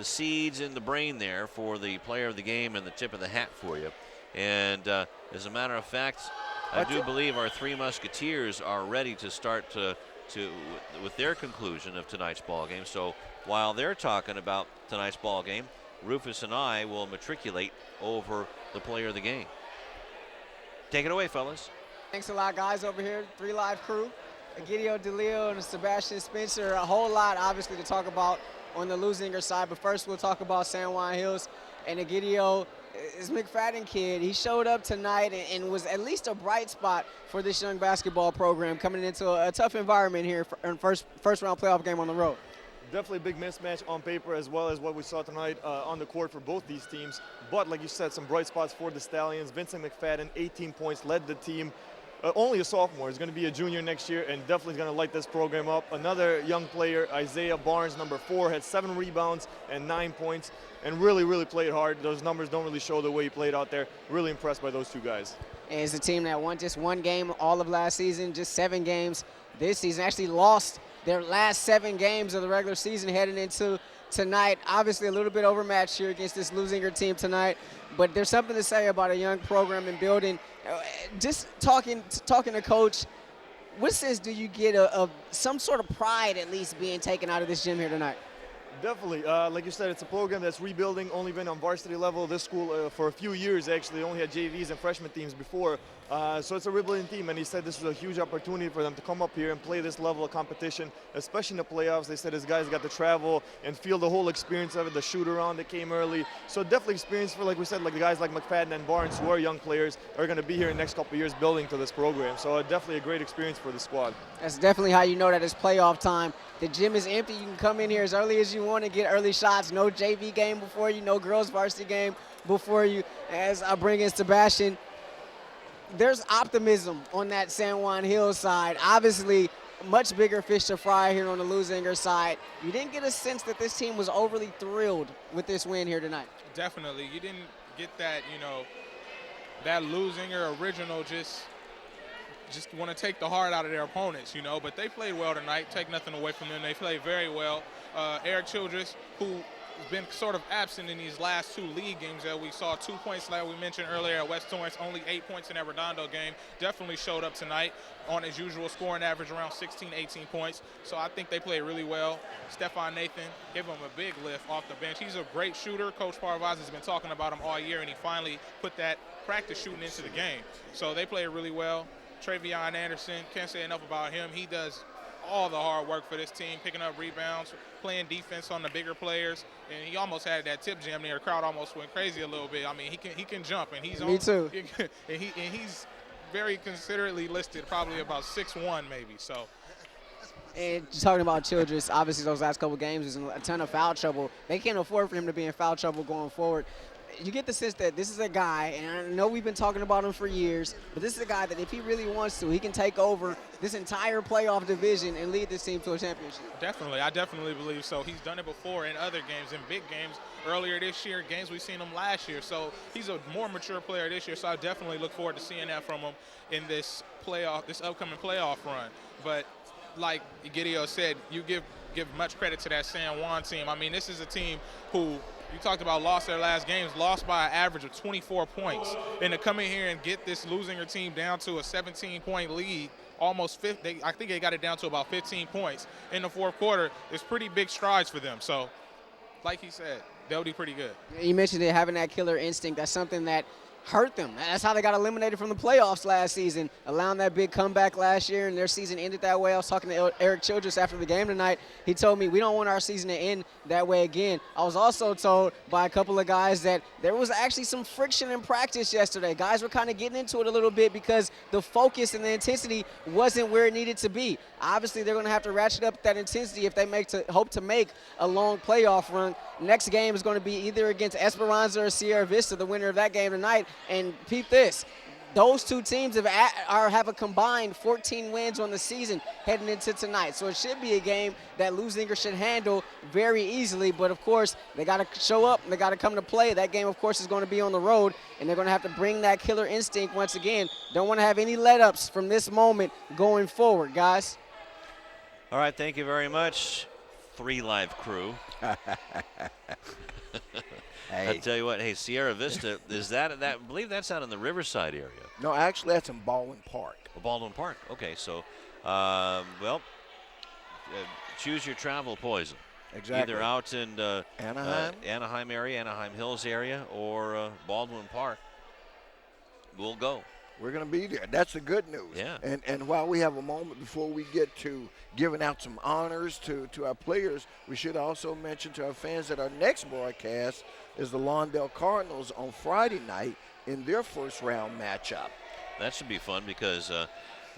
A: seeds in the brain there for the player of the game and the tip of the hat for you. And as a matter of fact, I do believe our three Musketeers are ready to start with their conclusion of tonight's ball game. So while they're talking about tonight's ball game, Rufus and I will matriculate over the player of the game. Take it away, fellas.
F: Thanks a lot, guys, over here, 3 Live crew. Egidio DeLeo and Sebastian Spencer. A whole lot, obviously, to talk about on the Leuzinger side. But first, we'll talk about San Juan Hills. And Egidio, this McFadden kid, he showed up tonight and was at least a bright spot for this young basketball program coming into a tough environment here in first round playoff game on the road.
C: Definitely a big mismatch on paper, as well as what we saw tonight on the court for both these teams. But like you said, some bright spots for the Stallions. Vincent McFadden, 18 points, led the team. Only a sophomore. He's going to be a junior next year and definitely going to light this program up. Another young player, Isaiah Barnes, number 4, had 7 rebounds and 9 points and really played hard. Those numbers don't really show the way he played out there. Really impressed by those two guys.
F: And it's a team that won just 1 game all of last season, just 7 games this season. Actually lost their last 7 games of the regular season heading into tonight. Obviously a little bit overmatched here against this Leuzinger team tonight, but there's something to say about a young program and building. Just talking to Coach, what sense do you get of some sort of pride at least being taken out of this gym here tonight?
C: Definitely. Like you said, it's a program that's rebuilding, only been on varsity level. This school for a few years, actually, only had JVs and freshman teams before. So it's a rebuilding team, and he said this was a huge opportunity for them to come up here and play this level of competition, especially in the playoffs. They said his guys got to travel and feel the whole experience of it, the shoot-around that came early. So definitely experience for, like we said, like the guys like McFadden and Barnes, who are young players, are going to be here in the next couple of years building to this program. So definitely a great experience for the squad.
F: That's definitely how you know that it's playoff time. The gym is empty. You can come in here as early as you want to get early shots. No JV game before you, no girls varsity game before you. As I bring in Sebastian, there's optimism on that San Juan Hills side. Obviously, much bigger fish to fry here on the Leuzinger side. You didn't get a sense that this team was overly thrilled with this win here tonight.
D: Definitely. You didn't get that, that Leuzinger original just want to take the heart out of their opponents, but they played well tonight. Take nothing away from them. They played very well. Eric Childress, who been sort of absent in these last 2 league games that we saw. 2 points like we mentioned earlier at West Torrance, only 8 points in that Redondo game. Definitely showed up tonight on his usual scoring average around 16, 18 points. So I think they played really well. Stephon Nathan, give him a big lift off the bench. He's a great shooter. Coach Parvaz has been talking about him all year, and he finally put that practice shooting into the game. So they played really well. Travion Anderson, can't say enough about him. He does all the hard work for this team, picking up rebounds, playing defense on the bigger players, and he almost had that tip jam there. The crowd almost went crazy a little bit. I mean, he can jump, and he's
F: Me too.
D: and he's very considerately listed, probably about 6'1", maybe. So.
F: And talking about Childress, obviously those last couple games was in a ton of foul trouble. They can't afford for him to be in foul trouble going forward. You get the sense that this is a guy, and I know we've been talking about him for years, but this is a guy that if he really wants to, he can take over this entire playoff division and lead this team to a championship.
D: Definitely. I definitely believe so. He's done it before in other games, in big games earlier this year, games we've seen him last year. So he's a more mature player this year, so I definitely look forward to seeing that from him in this upcoming playoff run. But like Gideon said, you give much credit to that San Juan team. I mean, this is a team who – you talked about lost their last games, lost by an average of 24 points. And to come in here and get this Leuzinger team down to a 17-point lead, almost 50, I think they got it down to about 15 points in the fourth quarter, is pretty big strides for them. So, like he said, they'll be pretty good.
F: You mentioned it, having that killer instinct. That's something that hurt them. That's how they got eliminated from the playoffs last season, allowing that big comeback last year, and their season ended that way. I was talking to Eric Childress after the game tonight. He told me we don't want our season to end that way again. I was also told by a couple of guys that there was actually some friction in practice yesterday. Guys were kind of getting into it a little bit because the focus and the intensity wasn't where it needed to be. Obviously, they're going to have to ratchet up that intensity if they hope to make a long playoff run. Next game is going to be either against Esperanza or Sierra Vista, the winner of that game tonight. And peep this, those two teams have a combined 14 wins on the season heading into tonight. So it should be a game that Leuzinger should handle very easily. But, of course, they got to show up and they got to come to play. That game, of course, is going to be on the road, and they're going to have to bring that killer instinct once again. Don't want to have any let-ups from this moment going forward, guys.
A: All right, thank you very much, 3 Live crew.
E: Hey.
A: I'll tell you what, hey, Sierra Vista, is that I believe that's out in the Riverside area.
E: No, actually, that's in Baldwin Park.
A: Oh, Baldwin Park. Okay, so, choose your travel poison.
E: Exactly.
A: Either out in
E: Anaheim
A: area, Anaheim Hills area, or Baldwin Park. We'll go.
E: We're going to be there. That's the good news.
A: Yeah.
E: And while we have a moment before we get to giving out some honors to our players, we should also mention to our fans that our next broadcast is the Lawndale Cardinals on Friday night in their first round matchup.
A: That should be fun because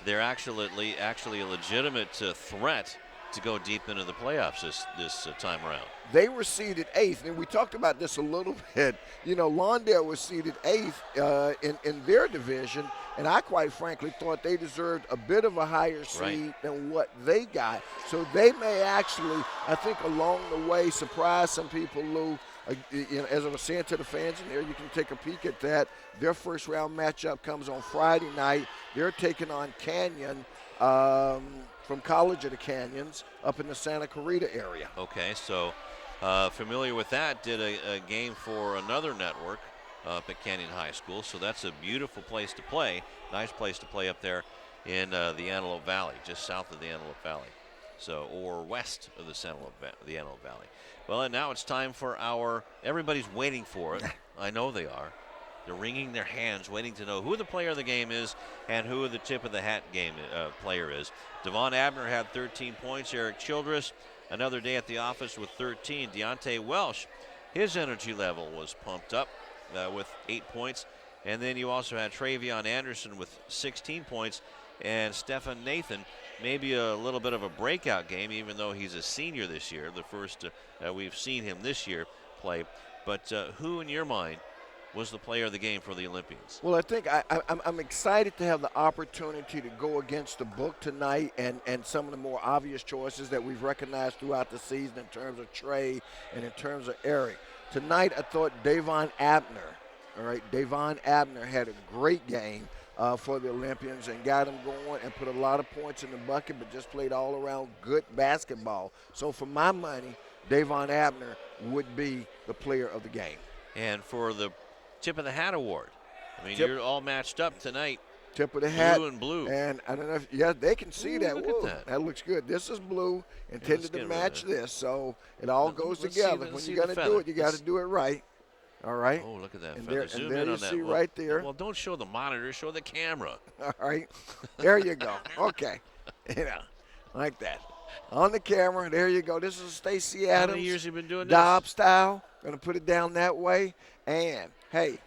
A: they're actually a legitimate threat to go deep into the playoffs this time around.
E: They were seeded 8th, and we talked about this a little bit. You know, Lawndale was seeded 8th in their division, and I quite frankly thought they deserved a bit of a higher seed than what they got. So they may actually, I think, along the way, surprise some people, Lou. As I was saying to the fans in there, you can take a peek at that. Their first round matchup comes on Friday night. They're taking on Canyon from College of the Canyons up in the Santa Clarita area.
A: Okay, so familiar with that, did a game for another network up at Canyon High School, so that's a beautiful place to play. Nice place to play up there in the Antelope Valley, just south of the Antelope Valley, or west of the Antelope Valley. Well, and now it's time for everybody's waiting for it. I know they are. They're wringing their hands, waiting to know who the player of the game is and who the tip of the hat game player is. Devon Abner had 13 points. Eric Childress, another day at the office with 13. Deontay Welsh, his energy level was pumped up with 8 points. And then you also had Travion Anderson with 16 points. And Stephon Nathan, maybe a little bit of a breakout game, even though he's a senior this year, the first we've seen him this year play. But who, in your mind, was the player of the game for the Olympians?
E: Well, I think I'm excited to have the opportunity to go against the book tonight and some of the more obvious choices that we've recognized throughout the season in terms of Trey and in terms of Eric. Tonight, I thought Davon Abner had a great game for the Olympians and got them going and put a lot of points in the bucket, but just played all around good basketball. So for my money, Davon Abner would be the player of the game.
A: And for the Tip of the Hat award, I mean,
E: Tip-
A: you're all matched up tonight.
E: Tip of the hat.
A: Blue and blue.
E: And I don't know if, yeah, they can see that.
A: Look
E: Whoa,
A: at that.
E: looks good. This is blue,
A: let's
E: intended
A: get
E: to
A: rid of
E: match
A: that.
E: this. So it all goes
A: Let's see
E: together.
A: the-
E: When
A: let's
E: you're
A: see the
E: going to
A: feather.
E: do it, you got to
A: Let's-
E: do it right. All right.
A: Oh, look at that
E: And
A: feather.
E: there- and
A: Zoom
E: there
A: in
E: you
A: on that.
E: see
A: Well-
E: right there.
A: Well, don't show the monitor. Show the camera.
E: All right. There you go. Okay. Yeah, like that. On the camera, there you go. This is Stacey
A: How
E: Adams.
A: many years you been doing this?
E: Dobb style. Going to put it down that way. And, hey,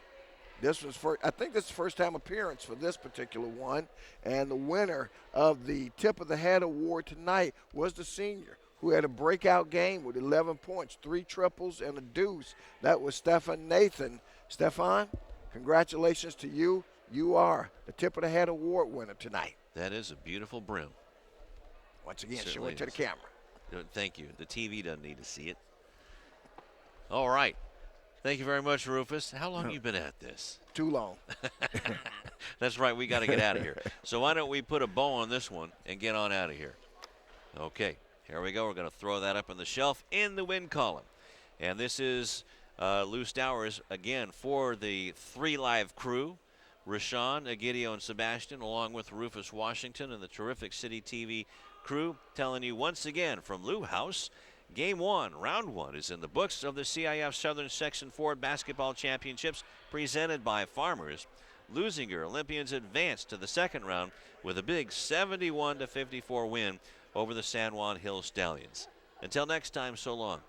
E: this was I think this is the first time appearance for this particular one. And the winner of the Tip of the Hat award tonight was the senior who had a breakout game with 11 points, 3 triples, and a deuce. That was Stefan Nathan. Stefan, congratulations to you. You are the Tip of the Hat award winner tonight.
A: That is a beautiful brim.
E: Once again, show
A: Certainly
E: it to the
A: is.
E: camera.
A: Thank you. The TV doesn't need to see it. All right. Thank you very much, Rufus. How long you been at this?
E: Too long.
A: That's right. We got to get out of here. So why don't we put a bow on this one and get on out of here? Okay. Here we go. We're going to throw that up on the shelf in the win column. And this is Lou Stowers again for the 3 Live crew. Rashawn, Egidio, and Sebastian, along with Rufus Washington and the terrific City TV crew, telling you once again from Lou House, Game 1, Round 1 is in the books of the CIF Southern Section 4 Basketball Championships presented by Farmers. Leuzinger Olympians advanced to the second round with a big 71-54 win over the San Juan Hill Stallions. Until next time, so long.